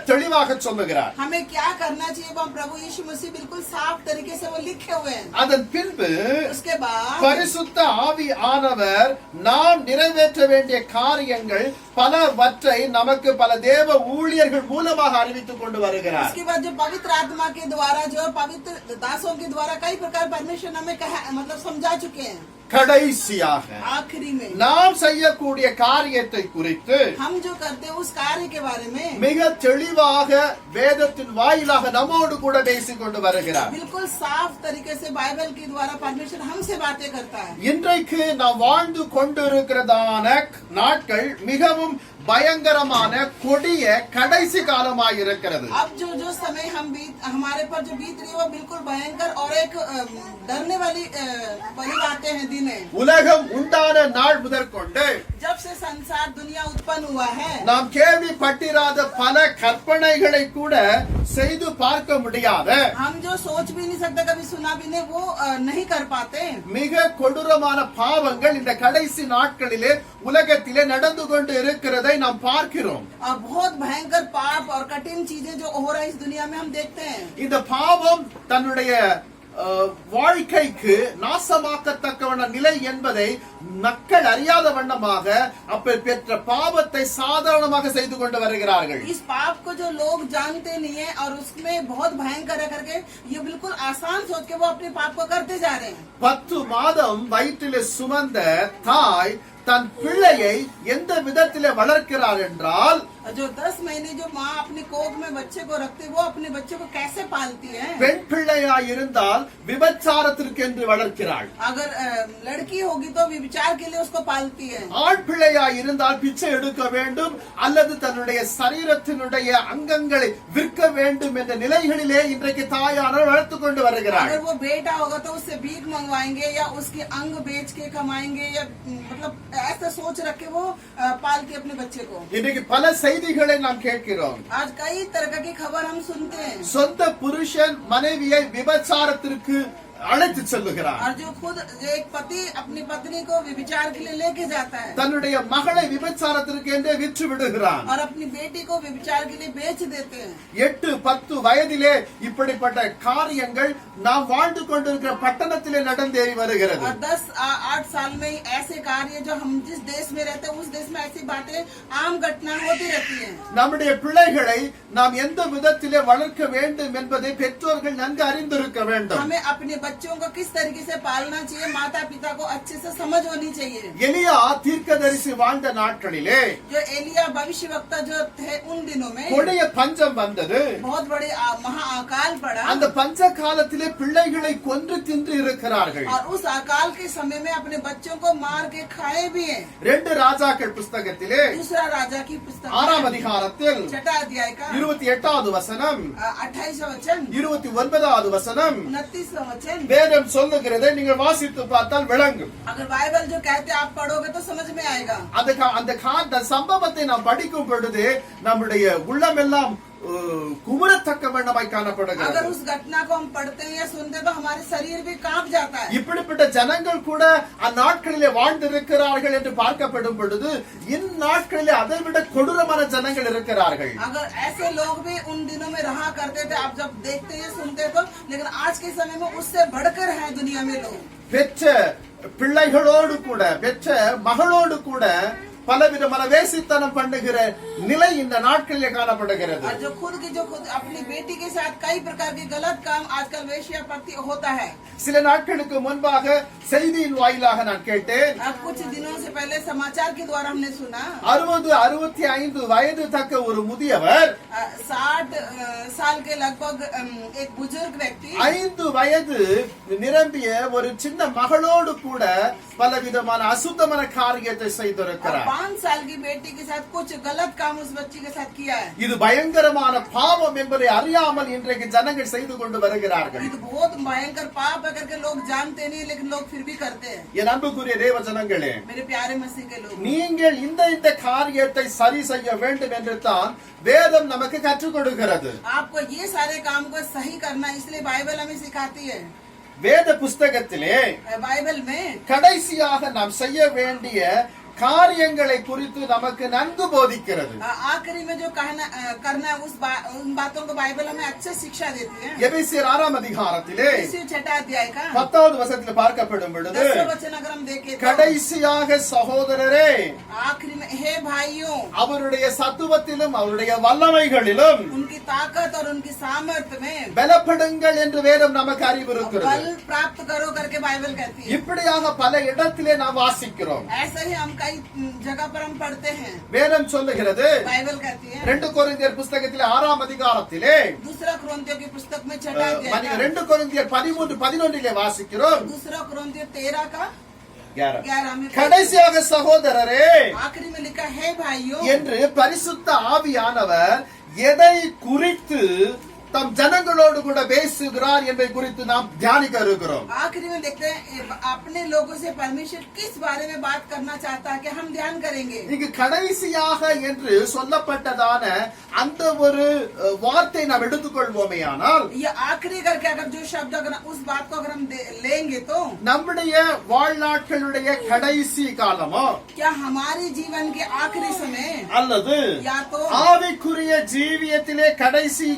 [SPEAKER 1] தெளிவாக சொல்லுகிறார்.
[SPEAKER 4] हमें क्या करना चाहिए वो प्रभु यीशु मसीह बिल्कुल साफ तरीके से वो लिखे हुए हैं.
[SPEAKER 1] அதன் பின்பு
[SPEAKER 4] उसके बाद
[SPEAKER 1] பரிசுத்த ஆவியானவர் நாம் நிறைவேற்ற வேண்டிய காரியங்கள் பலவற்றை நமக்கு பல தேவ ஊழியர்கள் மூலமாக அறிவித்துக் கொண்டு வருகிறார்.
[SPEAKER 4] उसके बाद जो पवित्र आत्मा के द्वारा जो पवित्र दासों के द्वारा कई प्रकार परमेश्वर हमें मतलब समझा चुके हैं.
[SPEAKER 1] கடைசியாக
[SPEAKER 4] आखिरी में
[SPEAKER 1] நாம் செய்யக்கூடிய காரியத்தை குறித்து
[SPEAKER 4] हम जो करते हैं उस कार्य के बारे में
[SPEAKER 1] மிக தெளிவாக வேதத்தின் வாயிலாக நம்மோடு கூட பேசிக் கொண்டு வருகிறார்.
[SPEAKER 4] बिल्कुल साफ तरीके से बाइबल के द्वारा परमेश्वर हमसे बातें करता है.
[SPEAKER 1] இன்றைக்கு நாம் வாழ்ந்து கொண்டிருக்கிறதான நாட்கள் மிகவும் பயங்கரமான கொடிய கடைசி காலமாக இருக்கிறது.
[SPEAKER 4] अब जो समय हमारे पर जो बीत रही है वो बिल्कुल भयंकर और एक डरने वाली बातें हैं दिन है.
[SPEAKER 1] உலகம் உண்டான நாள் முதற்கொண்டு
[SPEAKER 4] जब से संसार दुनिया उत्पन्न हुआ है
[SPEAKER 1] நாம் கேள்விப்பட்டிராத பல கற்பனைகளை கூட செய்து பார்க்க முடியாது.
[SPEAKER 4] हम जो सोच भी नहीं सकते, कभी सुना भी नहीं, वो नहीं कर पाते.
[SPEAKER 1] மிக கொடூரமான பாவங்கள் இந்த கடைசி நாட்களிலே உலகத்திலே நடந்து கொண்டு இருக்கிறதை நாம் பார்க்கிறோம்.
[SPEAKER 4] और बहुत भयंकर पाप और कठिन चीजें जो हो रहा है इस दुनिया में हम देखते हैं.
[SPEAKER 1] இந்த பாவம் தன்னுடைய வாழ்க்கைக்கு நாசமாக்கத்தக்கவன நிலை என்பதை மக்கள் அறியாத வண்ணமாக அப்ப பெற்ற பாவத்தை சாதாரணமாக செய்து கொண்டு வருகிறார்கள்.
[SPEAKER 4] इस पाप को जो लोग जानते नहीं है और उसमें बहुत भयंकर है करके ये बिल्कुल आसान सोच के वो अपने पाप को करते जा रहे हैं.
[SPEAKER 1] 10 மாதம் வயிற்றிலே சுமந்த தாய் தன் பிள்ளையை எந்த விதத்திலே வளர்க்கிறார் என்றால்,
[SPEAKER 4] जो 10 महीने जो माँ अपने कोख में बच्चे को रखती है वो अपने बच्चे को कैसे पालती है.
[SPEAKER 1] பெண் பிள்ளையாய் இருந்தால் விபச்சாரத்திற்கு என்று வளர்க்கிறாள்.
[SPEAKER 4] अगर लड़की होगी तो विचार के लिए उसको पालती है.
[SPEAKER 1] ஆண் பிள்ளையாய் இருந்தால் பிச்சை எடுக்க வேண்டும் அல்லது தன்னுடைய சரீரத்தினுடைய அங்கங்களை விற்க வேண்டும் என்ற நிலைகளிலே இன்றைக்கு தாயானவர் வளர்த்துக் கொண்டு வருகிறார்.
[SPEAKER 4] अगर वो बेटा होगा तो उससे भीख मंगवाएंगे या उसके अंग बेच के कमाएंगे या मतलब ऐसा सोच रख के वो पालती अपने बच्चे को.
[SPEAKER 1] இன்றைக்கு பல செய்திகளை நாம் கேட்கிறோம்.
[SPEAKER 4] आज कई तरह की खबर हम सुनते हैं.
[SPEAKER 1] சொந்த புருஷன் மனைவியை விபச்சாரத்திற்கு அழைத்து செல்லுகிறார்.
[SPEAKER 4] और जो खुद एक पति अपनी पत्नी को विचार के लिए लेके जाता है
[SPEAKER 1] தன்னுடைய மகளை விபச்சாரத்திற்கு என்றே விற்று விடுகிறான்.
[SPEAKER 4] और अपनी बेटी को विचार के लिए बेच देते हैं.
[SPEAKER 1] 8-10 வயதிலே இப்படிப்பட்ட காரியங்கள் நாம் வாழ்ந்து கொண்டிருக்கிற பட்டணத்திலே நடந்தேறி வருகிறது.
[SPEAKER 4] और 10-8 साल में ही ऐसे कार्य जो हम जिस देश में रहते हैं उस देश में ऐसी बातें आम घटना होती रहती है.
[SPEAKER 1] நம்முடைய பிள்ளைகளை நாம் எந்த விதத்திலே வளர்க்க வேண்டும் என்பதை பெற்றோர்கள் நன்கு அறிந்திருக்க வேண்டும்.
[SPEAKER 4] हमें अपने बच्चों को किस तरीके से पालना चाहिए, माता पिता को अच्छे से समझ होनी चाहिए.
[SPEAKER 1] எலியா தீர்க்கதரிசி வாழ்ந்த நாட்களிலே
[SPEAKER 4] जो एलिया भविष्यवक्ता जो थे उन दिनों में
[SPEAKER 1] கொடிய பஞ்சம் வந்தது.
[SPEAKER 4] बहुत बड़े महा अकाल पड़ा
[SPEAKER 1] அந்த பஞ்ச காலத்திலே பிள்ளைகளை கொன்று தின்று இருக்கிறார்கள்.
[SPEAKER 4] और उस अकाल के समय में अपने बच्चों को मार के खाए भी हैं.
[SPEAKER 1] 2 ராஜாக்கள் புஸ்தகத்திலே
[SPEAKER 4] दूसरा राजा की पुस्तक
[SPEAKER 1] 6ஆம் அதிகாரத்தில்
[SPEAKER 4] 6 अध्याय का
[SPEAKER 1] 28வது வசனம்
[SPEAKER 4] 28वां वचन
[SPEAKER 1] 29வது வசனம்
[SPEAKER 4] 29वां वचन
[SPEAKER 1] வேதம் சொல்லுகிறதை நீங்கள் வாசித்து பார்த்தால் விளங்கும்.
[SPEAKER 4] अगर बाइबल जो कहते हैं आप पढ़ोगे तो समझ में आएगा.
[SPEAKER 1] அந்த சம்பவத்தை நாம் படிக்கும் பொழுது நம்முடைய உள்ளமெல்லாம் குமுறத்தக்க வண்ணமாய்
[SPEAKER 4] अगर
[SPEAKER 1] காணப்படுகிறது.
[SPEAKER 4] उस घटना को हम पढ़ते हैं या सुनते हैं तो हमारे शरीर भी कांप जाता है.
[SPEAKER 1] இப்படிப்பட்ட ஜனங்கள் கூட அந்நாட்களிலே வாழ்ந்திருக்கிறார்கள் என்று பார்க்கப்படும் பொழுது இந்நாட்களிலே அதைவிட கொடூரமான ஜனங்கள் இருக்கிறார்கள்.
[SPEAKER 4] अगर ऐसे लोग भी उन दिनों में रहा करते थे, आप जब देखते हैं सुनते हैं तो, लेकिन आज के समय में उससे बढ़कर है दुनिया में लोग.
[SPEAKER 1] பெற்ற பிள்ளைகளோடு கூட பெற்ற மகளோடு கூட பலவிதமான வேசித்தனம் பண்ணுகிற நிலை இந்த நாட்களிலே காணப்படுகிறது.
[SPEAKER 4] और जो खुद अपनी बेटी के साथ कई प्रकार के गलत काम आजकल वेश्यापति होता है.
[SPEAKER 1] சில நாட்களுக்கு முன்பாக செய்தியின் வாயிலாக நான் கேட்டேன்.
[SPEAKER 4] अब कुछ दिनों से पहले समाचार के द्वारा हमने सुना
[SPEAKER 1] 60-65 வயது தக்க ஒரு முதியவர்
[SPEAKER 4] 60 साल के लगभग एक बुजुर्ग व्यक्ति
[SPEAKER 1] 5 வயது நிரம்பிய ஒரு சின்ன மகளோடு கூட பலவிதமான அசுத்தமான காரியத்தை செய்திருக்கிறார்.
[SPEAKER 4] 5 साल की बेटी के साथ कुछ गलत काम उस बच्ची के साथ किया है.
[SPEAKER 1] இது பயங்கரமான பாவம் என்பதை அறியாமல் இன்றைக்கு ஜனங்கள் செய்து கொண்டு வருகிறார்கள்.
[SPEAKER 4] ये तो बहुत भयंकर पाप है करके लोग जानते नहीं, लेकिन लोग फिर भी करते हैं.
[SPEAKER 1] என் அன்புக்குரிய தேவ ஜனங்களே,
[SPEAKER 4] मेरे प्यारे मसीह के लोग,
[SPEAKER 1] நீங்கள் இந்த காரியத்தை சரி செய்ய வேண்டும் என்று தான் வேதம் நமக்கு கற்றுக் கொடுக்கிறது.
[SPEAKER 4] आपको ये सारे काम को सही करना इसलिए बाइबल हमें सिखाती है.
[SPEAKER 1] வேத புஸ்தகத்திலே
[SPEAKER 4] बाइबल में
[SPEAKER 1] கடைசியாக நாம் செய்ய வேண்டிய காரியங்களை குறித்து நமக்கு நன்கு போதிக்கிறது.
[SPEAKER 4] आखिरी में जो करना है उन बातों को बाइबल हमें अच्छे शिक्षा देती है.
[SPEAKER 1] எபேசியர் 6ஆம் அதிகாரத்திலே
[SPEAKER 4] 6 अध्याय का
[SPEAKER 1] 10வது வசனத்தில் பார்க்கப்படும் பொழுது
[SPEAKER 4] 10 वचन अगर हम देखें तो
[SPEAKER 1] கடைசியாக சகோதரரே,
[SPEAKER 4] आखिरी में हे भाइयों,
[SPEAKER 1] அவருடைய சத்துவத்திலும் அவருடைய வல்லமைகளிலும்
[SPEAKER 4] उनकी ताकत और उनकी सामर्थ्य में
[SPEAKER 1] பலப்படுங்கள் என்று வேதம் நமக்கு அறிவுறுக்கிறது.
[SPEAKER 4] बल प्राप्त करो करके बाइबल कहती है.
[SPEAKER 1] இப்படியாக பல இடத்திலே நாம் வாசிக்கிறோம்.
[SPEAKER 4] ऐसा ही हम कई जगह पर हम पढ़ते हैं.
[SPEAKER 1] வேதம் சொல்லுகிறது
[SPEAKER 4] बाइबल कहती है
[SPEAKER 1] 2 கொரிந்தியர் புஸ்தகத்திலே 6ஆம் அதிகாரத்திலே
[SPEAKER 4] दूसरा कुरिन्थियों की पुस्तक में 6 अध्याय का
[SPEAKER 1] 2 கொரிந்தியர் 13-11 वासिக்கிறோம்.
[SPEAKER 4] दूसरा कुरिन्थियों 13 का
[SPEAKER 1] 11
[SPEAKER 4] में
[SPEAKER 1] கடைசியாக சகோதரரே
[SPEAKER 4] आखिरी में लिखा है भाइयों
[SPEAKER 1] என்று பரிசுத்த ஆவியானவர் எதை குறித்து தம் ஜனங்களோடு கூட பேசுகிறார் என்பதை குறித்து நாம் தியானிக்க இருக்கிறோம்.
[SPEAKER 4] आखिरी में देखते हैं अपने लोगों से परमेश्वर किस बारे में बात करना चाहता है कि हम ध्यान करेंगे.
[SPEAKER 1] இங்கு கடைசியாக என்று சொல்லப்பட்டதான அந்த ஒரு வார்த்தை நாம் எடுத்துக்கொள்வோமேயானால்
[SPEAKER 4] ये आखिरी करके अगर जो शब्द अगर उस बात को अगर हम लेंगे तो
[SPEAKER 1] நம்முடைய வாழ்நாட்களுடைய கடைசி காலமோ
[SPEAKER 4] क्या हमारे जीवन के आखिरी समय
[SPEAKER 1] அல்லது
[SPEAKER 4] या तो
[SPEAKER 1] ஆவிக்குரிய ஜீவியத்திலே கடைசி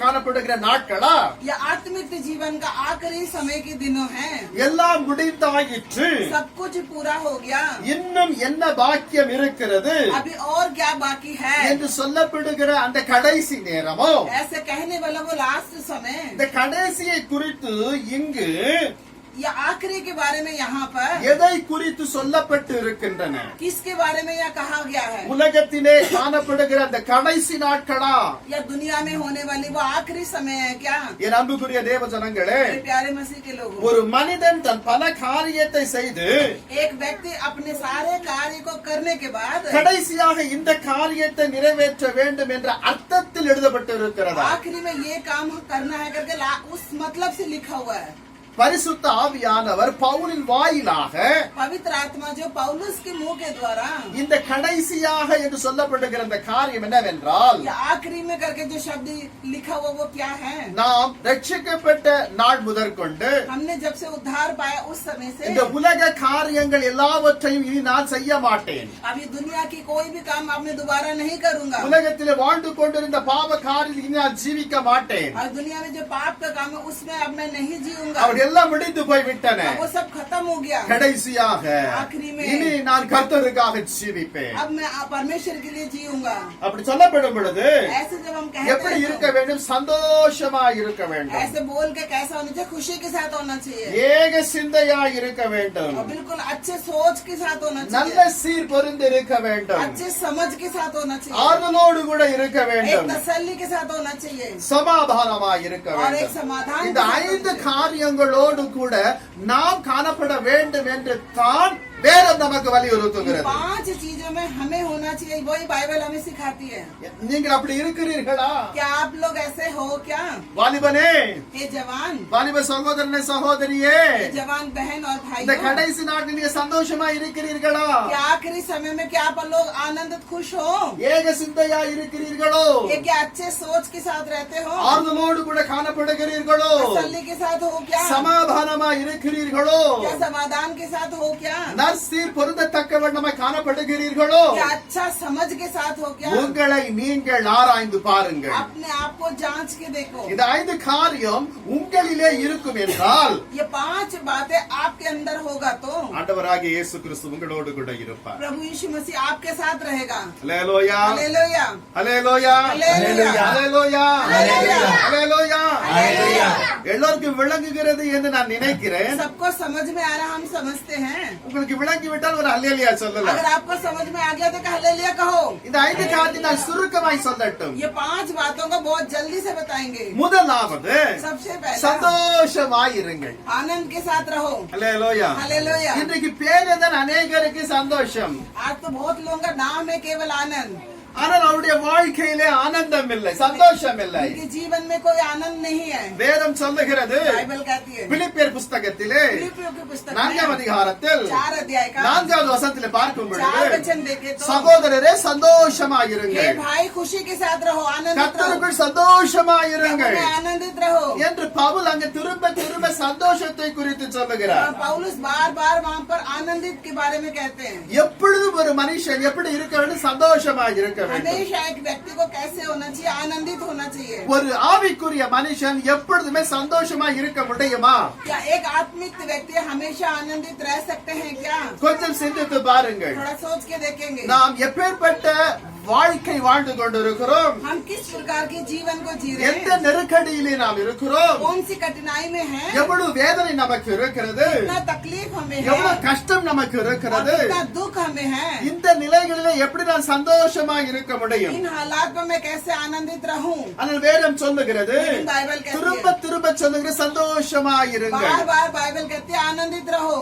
[SPEAKER 1] காணப்படுகிற நாட்களா
[SPEAKER 4] या आत्मिक जीवन का आखिरी समय के दिनों हैं.
[SPEAKER 1] எல்லாம் முடிந்தாயிற்று,
[SPEAKER 4] सब कुछ पूरा हो गया,
[SPEAKER 1] இன்னும் என்ன பாக்கியம் இருக்கிறது
[SPEAKER 4] अभी और क्या बाकी है
[SPEAKER 1] என்று சொல்லப்படுகிற அந்த கடைசி நேரமோ
[SPEAKER 4] ऐसे कहने वाला वो लास्ट समय.
[SPEAKER 1] இந்த கடைசியை குறித்து இங்கு
[SPEAKER 4] ये आखिरी के बारे में यहाँ पर
[SPEAKER 1] எதை குறித்து சொல்லப்பட்டு இருக்கின்றன?
[SPEAKER 4] किसके बारे में यह कहा गया है?
[SPEAKER 1] உலகத்திலே காணப்படுகிற அந்த கடைசி நாட்களா?
[SPEAKER 4] या दुनिया में होने वाली वो आखिरी समय है क्या?
[SPEAKER 1] என் அன்புக்குரிய தேவ ஜனங்களே,
[SPEAKER 4] मेरे प्यारे मसीह के लोगों,
[SPEAKER 1] ஒரு மனிதன் தன் பல காரியத்தை செய்து
[SPEAKER 4] एक व्यक्ति अपने सारे कार्य को करने के बाद
[SPEAKER 1] கடைசியாக இந்த காரியத்தை நிறைவேற்ற வேண்டும் என்ற அர்த்தத்தில் எழுதப்பட்டு இருக்கிறதா?
[SPEAKER 4] आखिरी में ये काम करना है करके उस मतलब से लिखा हुआ है.
[SPEAKER 1] பரிசுத்த ஆவியானவர் பவுலின் வாயிலாக
[SPEAKER 4] पवित्र आत्मा जो पौलुस के मुंह के द्वारा
[SPEAKER 1] இந்த கடைசியாக என்று சொல்லப்படுகிற இந்த காரியம் என்னவென்றால்,
[SPEAKER 4] ये आखिरी में करके जो शब्द लिखा हुआ वो क्या है?
[SPEAKER 1] நாம் ரட்சிக்கப்பட்ட நாள் முதற்கொண்டு
[SPEAKER 4] हमने जब से उद्धार पाया उस समय से
[SPEAKER 1] இந்த உலக காரியங்கள் எல்லாவற்றையும் இனி நான் செய்ய மாட்டேன்.
[SPEAKER 4] अब ये दुनिया की कोई भी काम अब मैं दोबारा नहीं करूंगा.
[SPEAKER 1] உலகத்திலே வாழ்ந்து கொண்டிருந்த பாவ காரியத்தில் இனி நான் ஜீவிக்க மாட்டேன்.
[SPEAKER 4] और दुनिया में जो पाप का काम है उसमें अब मैं नहीं जीऊंगा.
[SPEAKER 1] அவர் எல்லாம் முடிந்து போய் விட்டன.
[SPEAKER 4] अब वो सब खत्म हो गया.
[SPEAKER 1] கடைசியாக
[SPEAKER 4] आखिरी में
[SPEAKER 1] இனி நான் கர்த்தருக்காக ஜீவிப்பேன்.
[SPEAKER 4] अब मैं परमेश्वर के लिए जीऊंगा.
[SPEAKER 1] அப்படி சொல்லப்படும் பொழுது
[SPEAKER 4] ऐसे जब हम कहते
[SPEAKER 1] எப்படி
[SPEAKER 4] हैं
[SPEAKER 1] இருக்க வேண்டும்? சந்தோஷமா இருக்க
[SPEAKER 4] तो
[SPEAKER 1] வேண்டும்,
[SPEAKER 4] ऐसे बोल के कैसा होना चाहिए? खुशी के साथ होना चाहिए
[SPEAKER 1] ஏக சிந்தையா இருக்க வேண்டும்,
[SPEAKER 4] और बिल्कुल अच्छे सोच के साथ होना
[SPEAKER 1] நல்ல
[SPEAKER 4] चाहिए,
[SPEAKER 1] சீர் பொருந்து இருக்க வேண்டும்,
[SPEAKER 4] अच्छे समझ के साथ होना चाहिए,
[SPEAKER 1] ஆறுதலோடு கூட இருக்க
[SPEAKER 4] एक
[SPEAKER 1] வேண்டும்,
[SPEAKER 4] तसल्ली के साथ होना चाहिए
[SPEAKER 1] சமாதானமா இருக்க
[SPEAKER 4] और एक
[SPEAKER 1] வேண்டும்.
[SPEAKER 4] समाधान
[SPEAKER 1] இந்த
[SPEAKER 4] के साथ
[SPEAKER 1] 5
[SPEAKER 4] होना चाहिए.
[SPEAKER 1] காரியங்களோடு கூட நாம் காணப்பட வேண்டும் என்று தான் வேதம் நமக்கு வலியுறுத்துகிறது.
[SPEAKER 4] 5 चीजों में हमें होना चाहिए, वही बाइबल हमें सिखाती है.
[SPEAKER 1] நீங்கள் அப்படி இருக்கிறீர்களா?
[SPEAKER 4] क्या आप लोग ऐसे हो क्या?
[SPEAKER 1] வாலிபனே,
[SPEAKER 4] ये जवान,
[SPEAKER 1] வாலிப சகோதரனே, சகோதரியே,
[SPEAKER 4] ये जवान बहन और
[SPEAKER 1] இந்த
[SPEAKER 4] भाइयों,
[SPEAKER 1] கடைசி நாட்டில் நீங்க சந்தோஷமா இருக்கிறீர்களா?
[SPEAKER 4] क्या आखिरी समय में क्या आप लोग आनंदित खुश हो?
[SPEAKER 1] ஏக சிந்தையா இருக்கிறீர்களோ?
[SPEAKER 4] ये क्या अच्छे सोच के साथ रहते हो?
[SPEAKER 1] ஆறுதலோடு கூட காணப்படுகிறீர்களோ?
[SPEAKER 4] तसल्ली के साथ हो क्या?
[SPEAKER 1] சமாதானமா இருக்கிறீர்களோ?
[SPEAKER 4] क्या समाधान के साथ हो क्या?
[SPEAKER 1] நற்சீர் பொருந்தத்தக்க வண்ணமாய் காணப்படுகிறீர்களோ?
[SPEAKER 4] क्या अच्छा समझ के साथ हो क्या?
[SPEAKER 1] உங்களை நீங்கள் ஆராய்ந்து பாருங்கள்.
[SPEAKER 4] अपने आप को जांच के देखो.
[SPEAKER 1] இந்த 5 காரியம் உங்களிலே இருக்கும் என்றால்
[SPEAKER 4] ये 5 बातें आपके अंदर होगा तो
[SPEAKER 1] ஆண்டவராகிய இயேசு கிறிஸ்து உங்களோடு கூட இருப்பார்.
[SPEAKER 4] प्रभु यीशु मसीह आपके साथ रहेगा.
[SPEAKER 1] ஹல்லேலூயா,
[SPEAKER 4] हालेलुया,
[SPEAKER 1] ஹல்லேலூயா,
[SPEAKER 4] हालेलुया,
[SPEAKER 1] ஹல்லேலூயா,
[SPEAKER 4] हालेलुया,
[SPEAKER 1] ஹல்லேலூயா.
[SPEAKER 5] हालेलुया।
[SPEAKER 1] எல்லோருக்கும் விளங்குகிறது என்று நான் நினைக்கிறேன்.
[SPEAKER 4] सबको समझ में आ रहा, हम समझते हैं.
[SPEAKER 1] உங்களுக்கு விளங்கிவிட்டால் ஒரு ஹல்லேலூயா சொல்லலாம்.
[SPEAKER 4] अगर आपको समझ में आ गया तो हालेलुया कहो.
[SPEAKER 1] இந்த 5 காரியத்தை நான் சுருக்கமாய் சொல்லட்டும்.
[SPEAKER 4] ये 5 बातों को बहुत जल्दी से बताएंगे.
[SPEAKER 1] முதலாவது,
[SPEAKER 4] सबसे पहले
[SPEAKER 1] சந்தோஷமாய் இருங்கள்.
[SPEAKER 4] आनंद के साथ रहो.
[SPEAKER 1] ஹல்லேலூயா.
[SPEAKER 4] हालेलुया.
[SPEAKER 1] இன்றைக்கு பேருதான் அநேகருக்கு சந்தோஷம்,
[SPEAKER 4] आज तो बहुत लोगों का नाम है केवल आनंद.
[SPEAKER 1] ஆனால் அவருடைய வாழ்க்கையிலே ஆனந்தம் இல்லை, சந்தோஷம் இல்லை.
[SPEAKER 4] उनके जीवन में कोई आनंद नहीं है.
[SPEAKER 1] வேதம் சொல்லுகிறது,
[SPEAKER 4] बाइबल कहती है
[SPEAKER 1] பிலிப்பியர் புஸ்தகத்திலே
[SPEAKER 4] फिलिप्पियों की पुस्तक
[SPEAKER 1] 4
[SPEAKER 4] में
[SPEAKER 1] அதிகாரத்தில்
[SPEAKER 4] 4 अध्याय का
[SPEAKER 1] 4வது வசனத்திலே பார்க்கும்
[SPEAKER 4] 4
[SPEAKER 1] பொழுது,
[SPEAKER 4] वचन देखे तो
[SPEAKER 1] சகோதரரே
[SPEAKER 4] हे
[SPEAKER 1] சந்தோஷமாயிருங்கள்,
[SPEAKER 4] भाई खुशी के साथ रहो, आनंदित रहो,
[SPEAKER 1] கர்த்தருக்குள் சந்தோஷமாயிருங்கள்
[SPEAKER 4] में आनंदित रहो.
[SPEAKER 1] என்று பவுல் அங்கு திரும்ப திரும்ப சந்தோஷத்தை குறித்து சொல்லுகிறார்.
[SPEAKER 4] पौलुस बार बार वहाँ पर आनंदित के बारे में कहते हैं.
[SPEAKER 1] எப்பொழுதும் ஒரு மனுஷன் எப்படி இருக்க வேண்டும்? சந்தோஷமாக இருக்க வேண்டும்.
[SPEAKER 4] हमेशा एक व्यक्ति को कैसे होना चाहिए? आनंदित होना चाहिए.
[SPEAKER 1] ஒரு ஆவிக்குரிய மனுஷன் எப்பொழுதுமே சந்தோஷமா இருக்க முடியுமா?
[SPEAKER 4] क्या एक आत्मिक व्यक्ति हमेशा आनंदित रह सकते हैं क्या?
[SPEAKER 1] கொஞ்சம் சிந்தித்து பாருங்கள்.
[SPEAKER 4] थोड़ा सोच के देखेंगे
[SPEAKER 1] நாம் எப்பேற்பட்ட வாழ்க்கை வாழ்ந்து கொண்டிருக்கிறோம்,
[SPEAKER 4] हम किस प्रकार के जीवन को जी रहे
[SPEAKER 1] எந்த
[SPEAKER 4] हैं,
[SPEAKER 1] நெருக்கடியிலே நாம் இருக்கிறோம்,
[SPEAKER 4] कौन सी कठिनाई में हैं,
[SPEAKER 1] எவ்வளவு வேதனை நமக்கு இருக்கிறது,
[SPEAKER 4] कितना तकलीफ हमें है,
[SPEAKER 1] எவ்வளவு கஷ்டம் நமக்கு
[SPEAKER 4] और
[SPEAKER 1] இருக்கிறது.
[SPEAKER 4] कितना दुख हमें है.
[SPEAKER 1] இந்த நிலைகளிலே எப்படி நான் சந்தோஷமா இருக்க முடியும்?
[SPEAKER 4] इन हालात में मैं कैसे आनंदित रहूं?
[SPEAKER 1] ஆனால் வேதம் சொல்லுகிறது,
[SPEAKER 4] लेकिन बाइबल कहती
[SPEAKER 1] திரும்ப
[SPEAKER 4] है,
[SPEAKER 1] திரும்ப சொல்லுகிற சந்தோஷமா இருங்கள்,
[SPEAKER 4] बार बार बाइबल कहती है आनंदित रहो,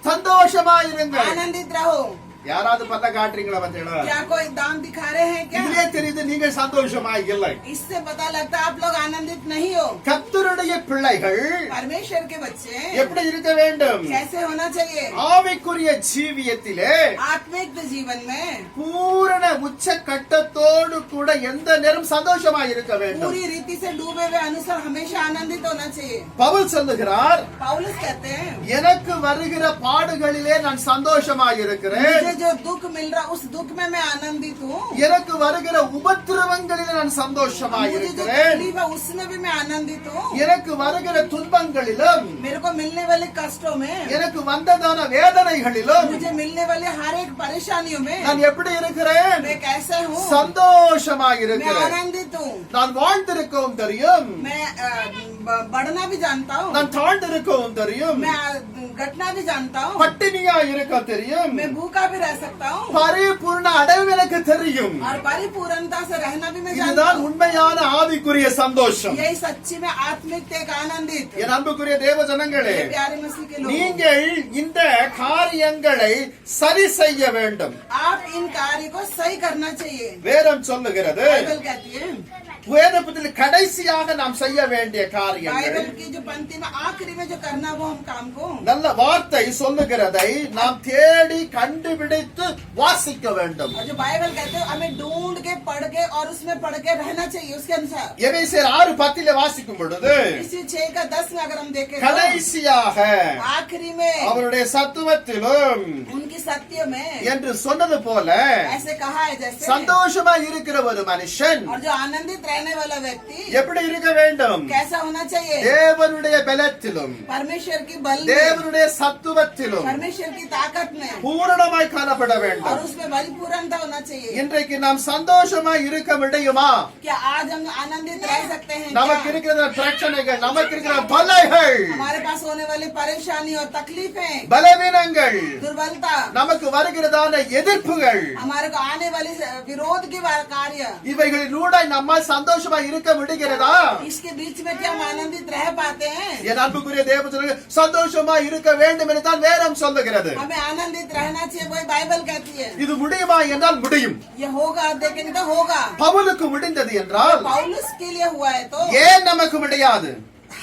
[SPEAKER 1] சந்தோஷமா இருங்கள்.
[SPEAKER 4] आनंदित रहो.
[SPEAKER 1] யாராவது பத்த காட்டுறீங்களா பத்தீங்களா?
[SPEAKER 4] क्या कोई दांत दिखा रहे हैं क्या?
[SPEAKER 1] இதுலயே தெரியுது நீங்க சந்தோஷமாய் இல்லை.
[SPEAKER 4] इससे पता लगता है आप लोग आनंदित नहीं हो।
[SPEAKER 1] கர்த்தருடைய பிள்ளைகள்
[SPEAKER 4] परमेश्वर के बच्चे
[SPEAKER 1] எப்படி இருக்க வேண்டும்?
[SPEAKER 4] कैसे होना चाहिए?
[SPEAKER 1] ஆவிக்குரிய ஜீவியத்திலே
[SPEAKER 4] आत्मिक जीवन में
[SPEAKER 1] பூரண உச்ச கட்டத்தோடு கூட எந்த நேரம் சந்தோஷமாய் இருக்க வேண்டும்.
[SPEAKER 4] पूरी रीति से डूबे हुए अनुसार हमेशा आनंदित होना चाहिए।
[SPEAKER 1] பவுல் சொல்லுகிறார்,
[SPEAKER 4] पौलुस कहते हैं
[SPEAKER 1] எனக்கு வருகிற பாடுகளிலே நான் சந்தோஷமாய் இருக்கிறேன்.
[SPEAKER 4] मुझे जो दुख मिल रहा उस दुख में मैं आनंदित हूँ।
[SPEAKER 1] எனக்கு வருகிற உபத்திரவங்களிலே நான் சந்தோஷமாய்
[SPEAKER 4] मुझे जो
[SPEAKER 1] இருக்கிறேன்.
[SPEAKER 4] तकलीफ है उसमें भी मैं आनंदित हूँ।
[SPEAKER 1] எனக்கு வருகிற துன்பங்களிலும்
[SPEAKER 4] मेरे को मिलने वाले कष्टों में,
[SPEAKER 1] எனக்கு வந்ததான வேதனைகளிலும்
[SPEAKER 4] मुझे मिलने वाले हर एक परेशानियों में
[SPEAKER 1] நான் எப்படி இருக்கிறேன்?
[SPEAKER 4] मैं कैसे हूँ?
[SPEAKER 1] சந்தோஷமாய்
[SPEAKER 4] मैं
[SPEAKER 1] இருக்கிறேன்.
[SPEAKER 4] आनंदित हूँ।
[SPEAKER 1] நான் வாழ்ந்திருக்கவும் தெரியும்,
[SPEAKER 4] मैं बढ़ना भी जानता हूँ।
[SPEAKER 1] நான் தாழ்ந்திருக்கவும் தெரியும்,
[SPEAKER 4] मैं घटना भी जानता हूँ।
[SPEAKER 1] பட்டினியா இருக்க தெரியும்,
[SPEAKER 4] मैं भूखा भी रह सकता हूँ
[SPEAKER 1] பரிபூர்ண அடைவு எனக்கு தெரியும்.
[SPEAKER 4] और परिपूर्णता से रहना भी मैं जानता
[SPEAKER 1] இதுதான்
[SPEAKER 4] हूँ।
[SPEAKER 1] உண்மையான ஆவிக்குரிய சந்தோஷம்.
[SPEAKER 4] यही सच्ची में आत्मिक एक आनंदित।
[SPEAKER 1] என் அன்புக்குரிய தேவ ஜனங்களே,
[SPEAKER 4] ये प्यारे मसीह के लोग,
[SPEAKER 1] நீங்கள் இந்த காரியங்களை சரி செய்ய வேண்டும்.
[SPEAKER 4] आप इन कार्य को सही करना चाहिए।
[SPEAKER 1] வேதம் சொல்லுகிறது,
[SPEAKER 4] बाइबल कहती है,
[SPEAKER 1] வேதத்தில் கடைசியாக நாம் செய்ய வேண்டிய காரியங்கள்,
[SPEAKER 4] बाइबल की जो पंक्ति में आखिरी में जो करना वो हम काम को,
[SPEAKER 1] நல்ல வார்த்தை சொல்லுகிறதை நாம் தேடி கண்டுபிடித்து வாசிக்க வேண்டும்.
[SPEAKER 4] और जो बाइबल कहते हैं हमें ढूंढ के पढ़ के और उसमें पढ़ के रहना चाहिए उसके अनुसार।
[SPEAKER 1] எபேசியர் 6:10 வாசிக்கும் பொழுது
[SPEAKER 4] इसी 6:10 में अगर हम देखें तो
[SPEAKER 1] கடைசியாக
[SPEAKER 4] आखिरी में
[SPEAKER 1] அவருடைய சத்துவத்திலும்
[SPEAKER 4] उनकी सत्य में
[SPEAKER 1] என்று சொன்னது போல
[SPEAKER 4] ऐसे कहा है जैसे,
[SPEAKER 1] சந்தோஷமா இருக்கிற ஒரு மனுஷன்
[SPEAKER 4] और जो आनंदित रहने वाला व्यक्ति
[SPEAKER 1] எப்படி இருக்க வேண்டும்?
[SPEAKER 4] कैसा होना चाहिए?
[SPEAKER 1] தேவனுடைய பலத்திலும்
[SPEAKER 4] परमेश्वर की बल में,
[SPEAKER 1] தேவனுடைய சத்துவத்திலும்
[SPEAKER 4] परमेश्वर की ताकत में
[SPEAKER 1] பூரணமாய் காணப்பட
[SPEAKER 4] और
[SPEAKER 1] வேண்டும்.
[SPEAKER 4] उसमें परिपूर्णता होना चाहिए।
[SPEAKER 1] இன்றைக்கு நாம் சந்தோஷமாய் இருக்க முடியுமா?
[SPEAKER 4] क्या आज हम आनंदित रह सकते हैं?
[SPEAKER 1] நமக்கு
[SPEAKER 4] क्या?
[SPEAKER 1] இருக்கிற பிரச்சனைகள், நமக்கு இருக்கிற தொல்லைகள்,
[SPEAKER 4] हमारे पास होने वाली परेशानी और तकलीफें,
[SPEAKER 1] பலவீனங்கள்,
[SPEAKER 4] दुर्बलता,
[SPEAKER 1] நமக்கு வருகிறதான எதிர்ப்புகள்,
[SPEAKER 4] हमारे को आने वाली विरोध की कार्य,
[SPEAKER 1] இவைகளிலூட நம்மால் சந்தோஷமா இருக்க முடிகிறதா?
[SPEAKER 4] इसके बीच में क्या हम आनंदित रह पाते हैं?
[SPEAKER 1] என் அன்புக்குரிய தேவஜனங்களே, சந்தோஷமா இருக்க வேண்டும் என்று தான் வேதம் சொல்லுகிறது.
[SPEAKER 4] हमें आनंदित रहना चाहिए, वही बाइबल कहती है।
[SPEAKER 1] இது முடியுமா என்றால் முடியும்.
[SPEAKER 4] ये होगा, देखेंगे तो होगा।
[SPEAKER 1] பவுலுக்கு முடிந்தது என்றால்
[SPEAKER 4] पौलुस के लिए हुआ है तो
[SPEAKER 1] ஏன் நமக்கு முடியாது?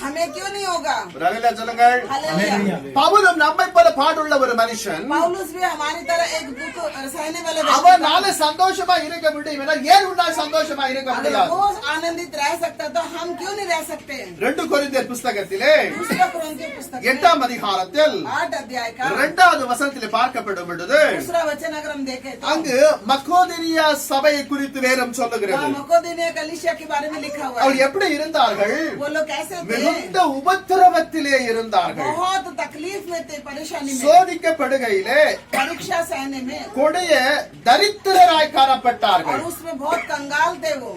[SPEAKER 4] हमें क्यों नहीं होगा?
[SPEAKER 1] ஒரு அல்லேலூயா சொல்லுங்கள்.
[SPEAKER 4] हालेलुया।
[SPEAKER 1] பவுலும் நம்மை போல பாடுள்ள ஒரு மனுஷன்.
[SPEAKER 4] पौलुस भी हमारी तरह एक दुख सहने वाले व्यक्ति था।
[SPEAKER 1] அவனால சந்தோஷமா இருக்க முடியும் என்றால் ஏன் உன்னால் சந்தோஷமா இருக்க
[SPEAKER 4] अगर
[SPEAKER 1] முடியாது?
[SPEAKER 4] वो आनंदित रह सकता तो हम क्यों नहीं रह सकते?
[SPEAKER 1] 2 கொரிந்தியர் புத்தகத்திலே
[SPEAKER 4] दूसरा कुरिन्थियों पुस्तक में
[SPEAKER 1] 8ஆம் அதிகாரத்தில்
[SPEAKER 4] 8 अध्याय का
[SPEAKER 1] 2வது வசனத்திலே பார்க்கப்படும் பொழுது
[SPEAKER 4] दूसरा वचन अगर हम देखें तो
[SPEAKER 1] அங்கு மக்கோதினியா சபையை குறித்து வேதம் சொல்லுகிறது.
[SPEAKER 4] वहाँ मकोदिनिया कलीसिया के बारे में लिखा हुआ
[SPEAKER 1] அவர்
[SPEAKER 4] है।
[SPEAKER 1] எப்படி இருந்தார்கள்?
[SPEAKER 4] वो लोग कैसे थे?
[SPEAKER 1] மிகுந்த உபத்திரவத்திலே இருந்தார்கள்.
[SPEAKER 4] बहुत तकलीफ में थे, परेशानी में,
[SPEAKER 1] சோதிக்கப்படுகையிலே
[SPEAKER 4] परीक्षा सहने में,
[SPEAKER 1] கொடிய தரித்திரராய் காணப்பட்டார்கள்.
[SPEAKER 4] और उसमें बहुत कंगाल थे वो।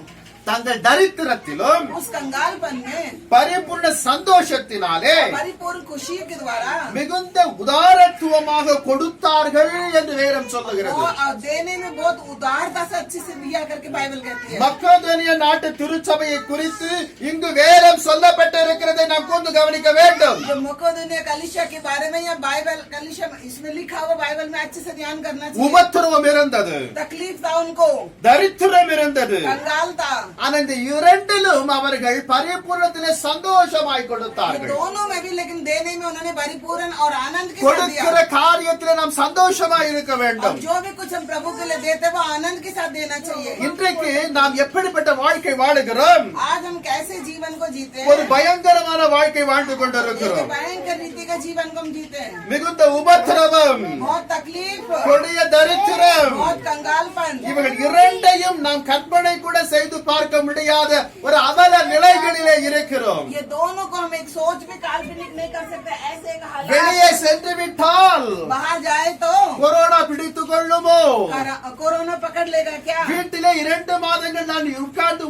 [SPEAKER 1] தங்கள் தரித்திரத்திலும்
[SPEAKER 4] उस कंगालपन में
[SPEAKER 1] பரிபூர்ண சந்தோஷத்தினாலே
[SPEAKER 4] परिपूर्ण खुशी के द्वारा
[SPEAKER 1] மிகுந்த உதாரத்துவமாக கொடுத்தார்கள் என்று வேதம் சொல்லுகிறது.
[SPEAKER 4] वो देने में बहुत उदारता से अच्छे से दिया करके बाइबल कहती है।
[SPEAKER 1] மக்கோதோனிய நாட்டு திருச்சபையை குறித்து இங்கு வேதம் சொல்லப்பட்டிருக்கிறதை நாம் கூர்ந்து கவனிக்க வேண்டும்.
[SPEAKER 4] जो मकोदिनिया कलीसिया के बारे में या बाइबल कलीसिया में इसमें लिखा हुआ बाइबल में अच्छे से ध्यान करना चाहिए।
[SPEAKER 1] உபத்திரவம் இருந்தது,
[SPEAKER 4] तकलीफ था उनको,
[SPEAKER 1] தரித்திரம் இருந்தது.
[SPEAKER 4] कंगाल था।
[SPEAKER 1] ஆனா இந்த இரண்டிலும் அவர்கள் பரிபூர்ணத்திலே சந்தோஷமாய்
[SPEAKER 4] ये
[SPEAKER 1] கொடுத்தார்கள்.
[SPEAKER 4] दोनों में भी लेकिन देने में उन्होंने परिपूर्ण और आनंद के साथ
[SPEAKER 1] கொடுக்கிற
[SPEAKER 4] दिया।
[SPEAKER 1] காரியத்திலே நாம் சந்தோஷமாய் இருக்க
[SPEAKER 4] और
[SPEAKER 1] வேண்டும்.
[SPEAKER 4] जो भी कुछ हम प्रभु के लिए देते वो आनंद के साथ देना चाहिए।
[SPEAKER 1] இன்றைக்கு நாம் எப்படிப்பட்ட வாழ்க்கை வாழுகிறோம்?
[SPEAKER 4] आज हम कैसे जीवन को जीते
[SPEAKER 1] ஒரு
[SPEAKER 4] हैं?
[SPEAKER 1] பயங்கரமான வாழ்க்கை வாழ்ந்து
[SPEAKER 4] एक
[SPEAKER 1] கொண்டிருக்கிறோம்.
[SPEAKER 4] भयंकर रीति का जीवन को हम जीते हैं।
[SPEAKER 1] மிகுந்த உபத்திரவம்,
[SPEAKER 4] बहुत तकलीफ,
[SPEAKER 1] கொடிய தரித்திரம்,
[SPEAKER 4] बहुत कंगालपन,
[SPEAKER 1] இவர்கள் இரண்டையும் நாம் கற்பனை கூட செய்து பார்க்க முடியாத ஒரு அவல நிலைகளிலே இருக்கிறோம்.
[SPEAKER 4] ये दोनों को हम एक सोच भी काल्पनिक नहीं कर सकते। ऐसे एक
[SPEAKER 1] வெளியே
[SPEAKER 4] हालात,
[SPEAKER 1] சென்று விட்டால்
[SPEAKER 4] बाहर जाए तो
[SPEAKER 1] கொரோனா பிடித்துக் கொள்ளுமோ?
[SPEAKER 4] कोरोना पकड़ लेगा क्या?
[SPEAKER 1] வீட்டிலே 2 மாதங்கள் நான் உட்கார்ந்து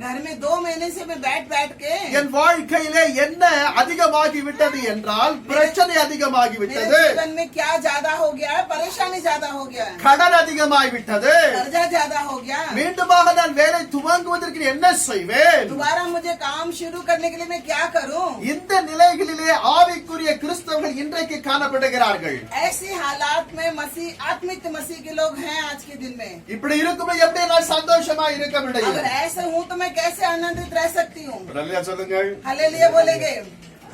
[SPEAKER 4] घर में 2 महीने से मैं बैठ के
[SPEAKER 1] என் வாழ்க்கையிலே என்ன அதிகமாகி விட்டது என்றால் பிரச்சனை அதிகமாகி
[SPEAKER 4] मेरे
[SPEAKER 1] விட்டது,
[SPEAKER 4] जीवन में क्या ज्यादा हो गया है? परेशानी ज्यादा हो गया है,
[SPEAKER 1] கடன் அதிகமாகி விட்டது.
[SPEAKER 4] कर्जा ज्यादा हो गया है।
[SPEAKER 1] மீண்டுமாக நான் வேலை துவங்குவதற்கு என்ன செய்வேன்?
[SPEAKER 4] दोबारा मुझे काम शुरू करने के लिए मैं क्या करूं?
[SPEAKER 1] இந்த நிலைகளிலே ஆவிக்குரிய கிறிஸ்தவர்கள் இன்றைக்கு காணப்படுகிறார்கள்.
[SPEAKER 4] ऐसी हालात में मसीह आत्मिक मसीह के लोग हैं आज के दिन में।
[SPEAKER 1] இப்படி இருக்கும்போது எப்படி நான் சந்தோஷமா இருக்க
[SPEAKER 4] अगर
[SPEAKER 1] முடியும்?
[SPEAKER 4] ऐसे हूँ तो मैं कैसे आनंदित रह सकती हूँ?
[SPEAKER 1] அல்லேலூயா சொல்லுங்கள்.
[SPEAKER 4] हालेलुया बोलेंगे।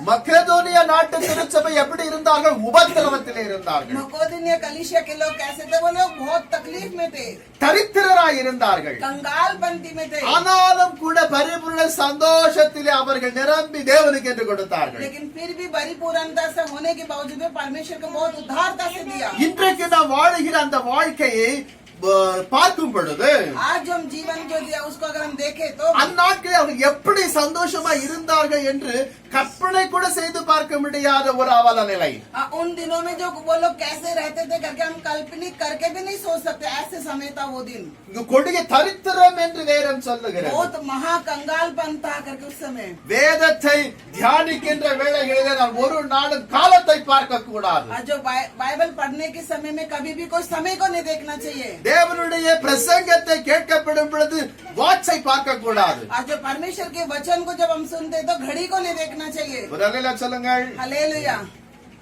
[SPEAKER 1] மக்கெதோனியா நாட்டு திருச்சபை எப்படி இருந்தார்கள்? உபத்திரவத்திலே இருந்தார்கள்.
[SPEAKER 4] मकोदिनिया कलीसिया के लोग कैसे थे? वो लोग बहुत तकलीफ में थे,
[SPEAKER 1] தரித்திரராய் இருந்தார்கள்.
[SPEAKER 4] कंगालपंथी में थे,
[SPEAKER 1] ஆனாலும் கூட பரிபூர்ண சந்தோஷத்திலே அவர்கள் நிரம்பி தேவனுக்கு என்று கொடுத்தார்கள்.
[SPEAKER 4] लेकिन फिर भी बड़ी पूर्णता से होने के बावजूद भी परमेश्वर को बहुत उदारता से दिया।
[SPEAKER 1] இன்றைக்கு நாம் வாழுகிற அந்த வாழ்க்கையை பார்க்கும் பொழுது
[SPEAKER 4] आज जो हम जीवन जो दिया उसको अगर हम देखें तो
[SPEAKER 1] அந்நாட்களில் அவர்கள் எப்படி சந்தோஷமா இருந்தார்கள் என்று கற்பனை கூட செய்து பார்க்க முடியாத ஒரு அவல நிலை.
[SPEAKER 4] उन दिनों में जो वो लोग कैसे रहते थे करके हम कल्पनिक करके भी नहीं सोच सकते, ऐसे समय था वो दिन।
[SPEAKER 1] இங்கு கொடிய தரித்திரம் என்று வேதம் சொல்லுகிறது.
[SPEAKER 4] बहुत महा कंगालपन था करके उस समय।
[SPEAKER 1] வேதத்தை தியானிக்கின்ற வேளைகளிலே நாம் ஒரு நாளும் காலத்தை பார்க்க கூடாது.
[SPEAKER 4] जो बाइबल पढ़ने के समय में कभी भी कोई समय को नहीं देखना चाहिए।
[SPEAKER 1] தேவனுடைய பிரசங்கத்தை கேட்கப்படும் பொழுது வாட்சை பார்க்க கூடாது.
[SPEAKER 4] आज जो परमेश्वर के वचन को जब हम सुनते तो घड़ी को नहीं देखना चाहिए।
[SPEAKER 1] ஒரு அல்லேலூயா சொல்லுங்கள்.
[SPEAKER 4] हालेलुया।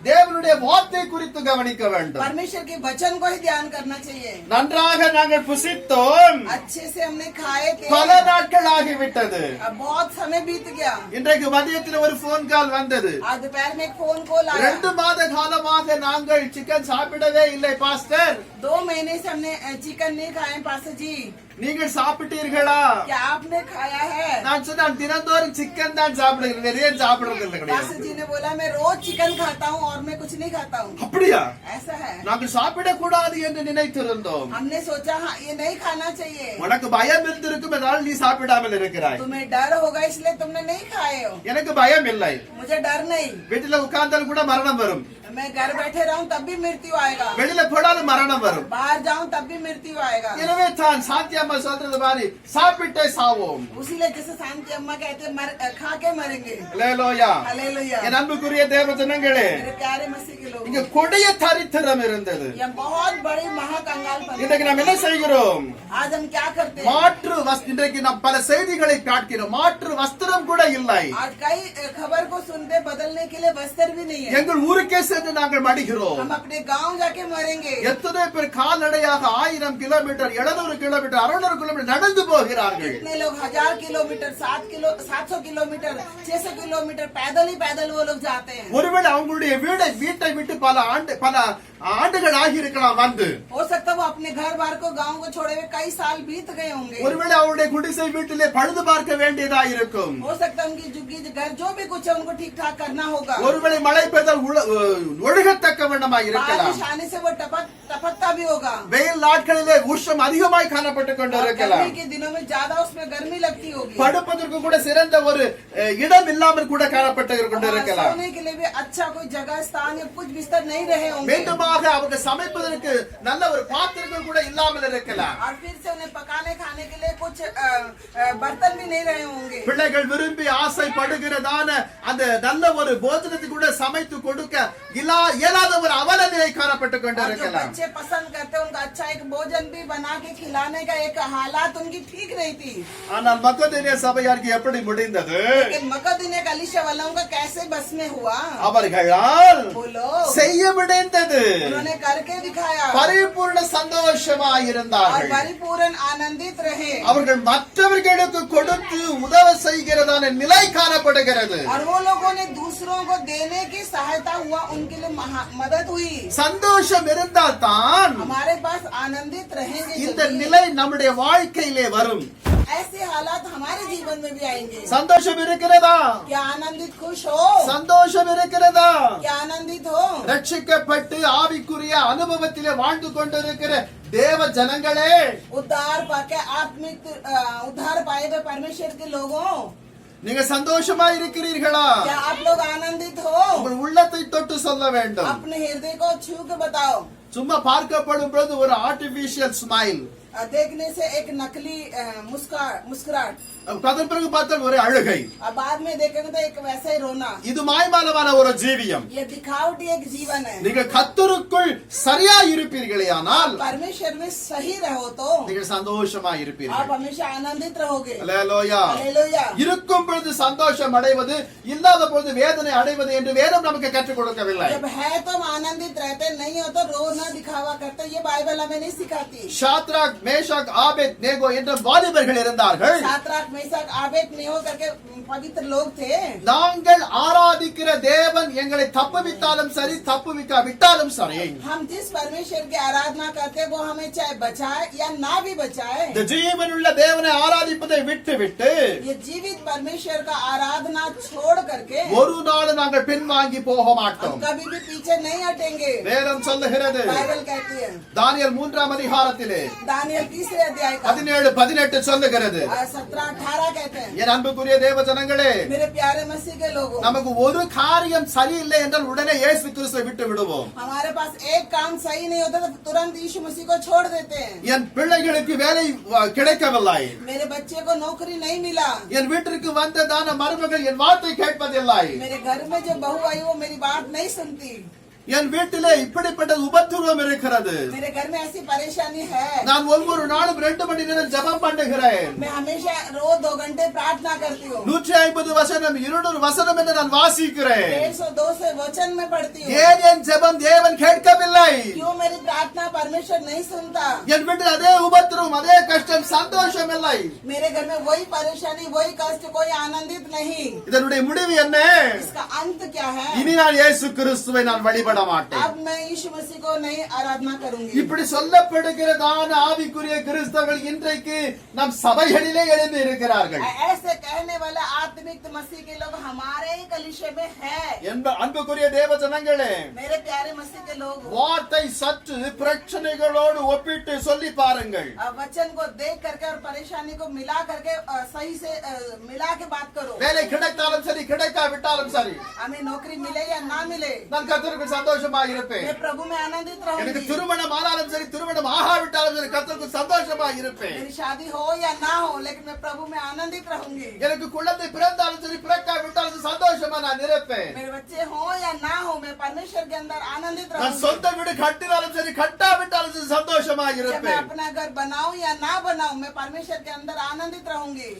[SPEAKER 1] தேவனுடைய வார்த்தை குறித்து கவனிக்க வேண்டும்.
[SPEAKER 4] परमेश्वर के वचन को ही ध्यान करना चाहिए।
[SPEAKER 1] நன்றாக நாங்கள் புசித்தோம்,
[SPEAKER 4] अच्छे से हमने खाए थे,
[SPEAKER 1] பல நாட்கள் ஆகிவிட்டது.
[SPEAKER 4] अब बहुत समय बीत गया।
[SPEAKER 1] இன்றைக்கு மதியத்தில் ஒரு போன் கால் வந்தது.
[SPEAKER 4] आज दोपहर में एक फोन कॉल आया।
[SPEAKER 1] 2 மாத காலமாக நாங்கள் சிக்கன் சாப்பிடவே இல்லை பாஸ்டர்.
[SPEAKER 4] 2 महीने से हमने चिकन नहीं खाए पास्टर जी,
[SPEAKER 1] நீங்கள் சாப்பிட்டீர்களா?
[SPEAKER 4] क्या आपने खाया है?
[SPEAKER 1] நான் சொன்னேன் தினந்தோறும் சிக்கன் தான் சாப்பிடுகிறேன், வேற ஏன் சாப்பிடுறது இல்லை
[SPEAKER 4] पास्टर
[SPEAKER 1] கிடையாது.
[SPEAKER 4] जी ने बोला मैं रोज चिकन खाता हूँ और मैं कुछ नहीं खाता हूँ।
[SPEAKER 1] அப்படியா?
[SPEAKER 4] ऐसा है,
[SPEAKER 1] நாங்கள் சாப்பிடக்கூடாது என்று நினைத்திருந்தோம்.
[SPEAKER 4] हमने सोचा हाँ ये नहीं खाना चाहिए।
[SPEAKER 1] உனக்கு பயம் இருந்திருக்கும், அதனால் நீ சாப்பிடாமல் இருக்கிறாய்.
[SPEAKER 4] तुम्हें डर होगा इसलिए तुमने नहीं खाए हो।
[SPEAKER 1] எனக்கு பயம் இல்லை.
[SPEAKER 4] मुझे डर नहीं,
[SPEAKER 1] வீட்டுல உட்கார்ந்தாலும் கூட மரணம் வரும்,
[SPEAKER 4] मैं घर बैठे रहूं तब भी मृत्यु आएगा,
[SPEAKER 1] வெளியில போனாலும் மரணம் வரும்.
[SPEAKER 4] बाहर जाऊं तब भी मृत्यु आएगा।
[SPEAKER 1] எனவே தான் சாந்தி அம்மா சொல்றது மாதிரி சாப்பிட்டே சாவோம்.
[SPEAKER 4] उसीलिए जैसे शांति अम्मा कहते हैं, खा के मरेंगे।
[SPEAKER 1] அல்லேலூயா.
[SPEAKER 4] हालेलुया।
[SPEAKER 1] என் அன்புக்குரிய தேவ ஜனங்களே,
[SPEAKER 4] मेरे प्यारे मसीह के लोग,
[SPEAKER 1] இங்க கொடிய தரித்திரம் இருந்தது.
[SPEAKER 4] यह बहुत बड़ी महाकंगालपन।
[SPEAKER 1] இன்றைக்கு நாம் என்ன செய்கிறோம்?
[SPEAKER 4] आज हम क्या करते हैं?
[SPEAKER 1] மாற்று இன்றைக்கு நாம் பல செய்திகளை காட்கிறோம். மாற்று வஸ்திரம் கூட இல்லை.
[SPEAKER 4] आज कई खबर को सुनते बदलने के लिए वस्त्र भी नहीं है।
[SPEAKER 1] எங்கள் ஊருக்கே சென்று நாங்கள் மடிகிறோம்.
[SPEAKER 4] हम अपने गांव जाके मरेंगे।
[SPEAKER 1] எத்தனை பேர் கால்நடையாக 1000 கிலோமீட்டர் 700 கிலோமீட்டர் 600 கிலோமீட்டர் நடந்து போகிறார்கள்.
[SPEAKER 4] कितने लोग 1000 किलोमीटर 700 किलोमीटर 600 किलोमीटर पैदल वो लोग जाते हैं।
[SPEAKER 1] ஒருவேளை அவங்களுடைய வீட்டை விட்டு பல ஆண்டுகள் ஆகி இருக்கலாம் வந்து.
[SPEAKER 4] हो सकता है वो अपने घर बार को गांव को छोड़े हुए कई साल बीत गए होंगे।
[SPEAKER 1] ஒருவேளை அவருடைய குடிசை வீட்டிலே பழுது பார்க்க வேண்டியதா இருக்கும்.
[SPEAKER 4] हो सकता है उनकी झुग्गी घर जो भी कुछ है उनको ठीक ठाक करना होगा।
[SPEAKER 1] ஒருவேளை மழை பெய்தால் ஒழுகத்தக்க வண்ணமாய் இருக்கலாம்.
[SPEAKER 4] बारिश आने से वो टपकता भी होगा।
[SPEAKER 1] வெயில் நாட்களிலே உஷ்ணம் அதிகமாய் காணப்பட்டு கொண்டு இருக்கலாம்.
[SPEAKER 4] गर्मी के दिनों में ज्यादा उसमें गर्मी लगती होगी।
[SPEAKER 1] படுப்பதற்கு கூட சிறந்த ஒரு இடம் இல்லாமல் கூட காணப்பட்டு கொண்டு இருக்கலாம்.
[SPEAKER 4] सोने के लिए भी अच्छा कोई जगह स्थान या कुछ बिस्तर नहीं रहे होंगे।
[SPEAKER 1] மீண்டுமாக அவங்க சமைப்பதற்கு நல்ல ஒரு பாத்திரங்கள் கூட இல்லாமல் இருக்கலாம்.
[SPEAKER 4] और फिर से उन्हें पकाने खाने के लिए कुछ बर्तन भी नहीं रहे होंगे।
[SPEAKER 1] பிள்ளைகள் விரும்பி ஆசைப்படுகிறதான அந்த நல்ல ஒரு போஜனத்தை கூட சமைத்து கொடுக்க இயலாத ஒரு அவல நிலை காணப்பட்டு கொண்டு
[SPEAKER 4] और जो
[SPEAKER 1] இருக்கலாம்.
[SPEAKER 4] बच्चे पसंद करते हैं उनका अच्छा एक भोजन भी बना के खिलाने का एक हालात उनकी ठीक नहीं थी।
[SPEAKER 1] ஆனால் மக்கதேனியா சபையாருக்கு எப்படி முடிந்தது?
[SPEAKER 4] लेकिन मकदूनिया कलीसिया वालों का कैसे बस में हुआ?
[SPEAKER 1] அவர்களால்
[SPEAKER 4] बोलो,
[SPEAKER 1] செய்ய முடிந்தது.
[SPEAKER 4] उन्होंने करके दिखाया
[SPEAKER 1] பரிபூர்ண சந்தோஷமாய்
[SPEAKER 4] और
[SPEAKER 1] இருந்தார்கள்.
[SPEAKER 4] परिपूर्ण आनंदित रहे।
[SPEAKER 1] அவர்கள் மற்றவர்களுக்கு கொடுத்து உதவ செய்கிறதான நிலை காணப்படுகிறது.
[SPEAKER 4] और वो लोगों ने दूसरों को देने की सहायता हुआ, उनके लिए मदद हुई।
[SPEAKER 1] சந்தோஷம் இருந்தால் தான்
[SPEAKER 4] हमारे पास आनंदित रहेंगे
[SPEAKER 1] இந்த
[SPEAKER 4] जब
[SPEAKER 1] நிலை நம்முடைய வாழ்க்கையிலே வரும்.
[SPEAKER 4] ऐसे हालात हमारे जीवन में भी आएंगे।
[SPEAKER 1] சந்தோஷம் இருக்கிறதா?
[SPEAKER 4] क्या आनंदित खुश हो?
[SPEAKER 1] சந்தோஷம் இருக்கிறதா?
[SPEAKER 4] क्या आनंदित हो?
[SPEAKER 1] ரட்சிக்கப்பட்டு ஆவிக்குரிய அனுபவத்திலே வாழ்ந்து கொண்டிருக்கிற தேவ ஜனங்களே,
[SPEAKER 4] उद्धार पाके आत्मिक उद्धार पाए हुए परमेश्वर के लोगों,
[SPEAKER 1] நீங்க சந்தோஷமா இருக்கிறீர்களா?
[SPEAKER 4] क्या आप लोग आनंदित हो?
[SPEAKER 1] உங்கள் உள்ளத்தை தொட்டு சொல்ல வேண்டும்.
[SPEAKER 4] अपने हृदय को छू के बताओ।
[SPEAKER 1] சும்மா பார்க்கப்படும் பொழுது ஒரு ஆர்டிபிஷியல் ஸ்மைல்,
[SPEAKER 4] देखने से एक नकली मुस्कुराहट,
[SPEAKER 1] அதன் பிறகு பார்த்தால் ஒரே அழுகை.
[SPEAKER 4] अब बाद में देखेंगे तो एक वैसा ही रोना.
[SPEAKER 1] இது மாய்மாலமான ஒரு ஜீவியம்.
[SPEAKER 4] ये दिखावटी एक जीवन है.
[SPEAKER 1] நீங்கள் கர்த்தருக்குள் சரியா இருப்பீர்களேயானால்
[SPEAKER 4] परमेश्वर में सही रहो तो
[SPEAKER 1] நீங்கள் சந்தோஷமா
[SPEAKER 4] आप
[SPEAKER 1] இருப்பீர்கள்.
[SPEAKER 4] हमेशा आनंदित रहोगे.
[SPEAKER 1] அல்லேலூயா.
[SPEAKER 4] हालेलुया.
[SPEAKER 1] இருக்கும் பொழுது சந்தோஷம் அடைவது, இல்லாத பொழுது வேதனை அடைவது என்று வேதம் நமக்கு கற்றுக் கொடுக்கவில்லை.
[SPEAKER 4] जब है तो हम आनंदित रहते, नहीं हो तो रोना दिखावा करते. ये बाइबल हमें नहीं सिखाती.
[SPEAKER 1] ஷாத்ராக், மேஷாக், ஆபேத் நேகோ என்ற வாலிபர்கள் இருந்தார்கள்.
[SPEAKER 4] सातराक मेसाक आबेद नेहो करके पवित्र लोग थे.
[SPEAKER 1] நாங்கள் ஆராதிக்கிற தேவன் எங்களை தப்புவித்தாலும் சரி, தப்புவிக்காவிட்டாலும் சரி,
[SPEAKER 4] हम जिस परमेश्वर की आराधना करते वो हमें चाहे बचाए या ना भी बचाए,
[SPEAKER 1] இந்த ஜீவனுள்ள தேவனை ஆராதிப்பதை விட்டு விட்டு
[SPEAKER 4] ये जीवित परमेश्वर का आराधना छोड़ करके
[SPEAKER 1] ஒரு நாள் நாங்கள் பின்வாங்கி போக
[SPEAKER 4] हम
[SPEAKER 1] மாட்டோம்.
[SPEAKER 4] कभी भी पीछे नहीं हटेंगे.
[SPEAKER 1] வேதம் சொல்லுகிறது,
[SPEAKER 4] बाइबल कहती है,
[SPEAKER 1] தானியேல் 3ஆம் அதிகாரத்திலே
[SPEAKER 4] दानियल 3 अध्याय का
[SPEAKER 1] 17-18 சொல்லுகிறது,
[SPEAKER 4] 17-18 कहते हैं,
[SPEAKER 1] என் அன்புக்குரிய தேவ ஜனங்களே,
[SPEAKER 4] मेरे प्यारे मसीह के लोगों,
[SPEAKER 1] நமக்கு ஒரு காரியம் சரியில்லை என்றால் உடனே இயேசு கிறிஸ்துவை விட்டு விடுவோம்.
[SPEAKER 4] हमारे पास एक काम सही नहीं होता तो तुरंत यीशु मसीह को छोड़ देते हैं.
[SPEAKER 1] என் பிள்ளைகளுக்கு வேலை கிடைக்கவில்லை,
[SPEAKER 4] मेरे बच्चे को नौकरी नहीं मिला,
[SPEAKER 1] என் வீட்டிற்கு வந்ததான மருமகள் என் வார்த்தை கேட்பதில்லை,
[SPEAKER 4] मेरे घर में जो बहू आई वो मेरी बात नहीं सुनती,
[SPEAKER 1] என் வீட்டிலே இப்படிப்பட்ட உபத்திரவம் இருக்கிறது,
[SPEAKER 4] मेरे घर में ऐसी परेशानी है,
[SPEAKER 1] நான் ஒவ்வொரு நாளும் 2 மணி நேரம் ஜெபம் பண்ணுகிறேன்,
[SPEAKER 4] मैं हमेशा रोज 2 घंटे प्रार्थना करती हूँ,
[SPEAKER 1] 150 வசனம் 200 வசனம் என்று நான் வாசிக்கிறேன்.
[SPEAKER 4] 150 से वचन में पढ़ती हूँ.
[SPEAKER 1] ஏன் என் ஜெபம் தேவன் கேட்கவில்லை?
[SPEAKER 4] क्यों मेरी प्रार्थना परमेश्वर नहीं सुनता?
[SPEAKER 1] என் வீட்டில் அதே உபத்திரவம், அதே கஷ்டம், சந்தோஷம் இல்லை.
[SPEAKER 4] मेरे घर में वही परेशानी, वही कष्ट, कोई आनंदित नहीं.
[SPEAKER 1] இதனுடைய முடிவு என்ன?
[SPEAKER 4] इसका अंत क्या है?
[SPEAKER 1] இனி நான் இயேசு கிறிஸ்துவை நான் வழிபட மாட்டேன்.
[SPEAKER 4] अब मैं यीशु मसीह को नहीं आराधना करूंगी.
[SPEAKER 1] இப்படி சொல்லப்படுகிறதான ஆவிக்குரிய கிறிஸ்தவர்கள் இன்றைக்கு நம் சபைகளிலே எழுந்து இருக்கிறார்கள்.
[SPEAKER 4] ऐसे कहने वाले आत्मिक मसीह के लोग हमारे ही कलीसिया में है.
[SPEAKER 1] அன்புக்குரிய தேவ ஜனங்களே,
[SPEAKER 4] मेरे प्यारे मसीह के लोग,
[SPEAKER 1] வார்த்தை சற்று பிரச்சனைகளோடு ஒப்பிட்டு சொல்லி பாருங்கள்.
[SPEAKER 4] वचन को देख करके और परेशानी को मिला करके सही से मिला के बात करो.
[SPEAKER 1] வேலை கிடைத்தாலும் சரி, கிடைக்காவிட்டாலும் சரி,
[SPEAKER 4] हमें नौकरी मिले या ना मिले,
[SPEAKER 1] நான் கர்த்தருக்கு சந்தோஷமாக இருப்பேன்.
[SPEAKER 4] मैं प्रभु में आनंदित
[SPEAKER 1] எனக்கு
[SPEAKER 4] रहूंगी.
[SPEAKER 1] திருமணம் ஆனாலும் சரி, திருமணம் ஆகாவிட்டாலும் சரி, கர்த்தருக்கு சந்தோஷமாக இருப்பேன்.
[SPEAKER 4] मेरी शादी हो या ना हो, लेकिन मैं प्रभु में आनंदित रहूंगी.
[SPEAKER 1] எனக்கு குழந்தை பிறந்தாலும் சரி, பிறக்காவிட்டாலும் சரி, சந்தோஷமா நான் இருப்பேன்.
[SPEAKER 4] मेरे बच्चे हो या ना हो, मैं परमेश्वर के अंदर आनंदित
[SPEAKER 1] நான்
[SPEAKER 4] रहूंगी.
[SPEAKER 1] சொந்த வீடு கட்டினாலும் சரி, கட்டாவிட்டாலும் சரி, சந்தோஷமா
[SPEAKER 4] जब मैं
[SPEAKER 1] இருப்பேன்.
[SPEAKER 4] अपना घर बनाऊं या ना बनाऊं, मैं परमेश्वर के अंदर आनंदित रहूंगी.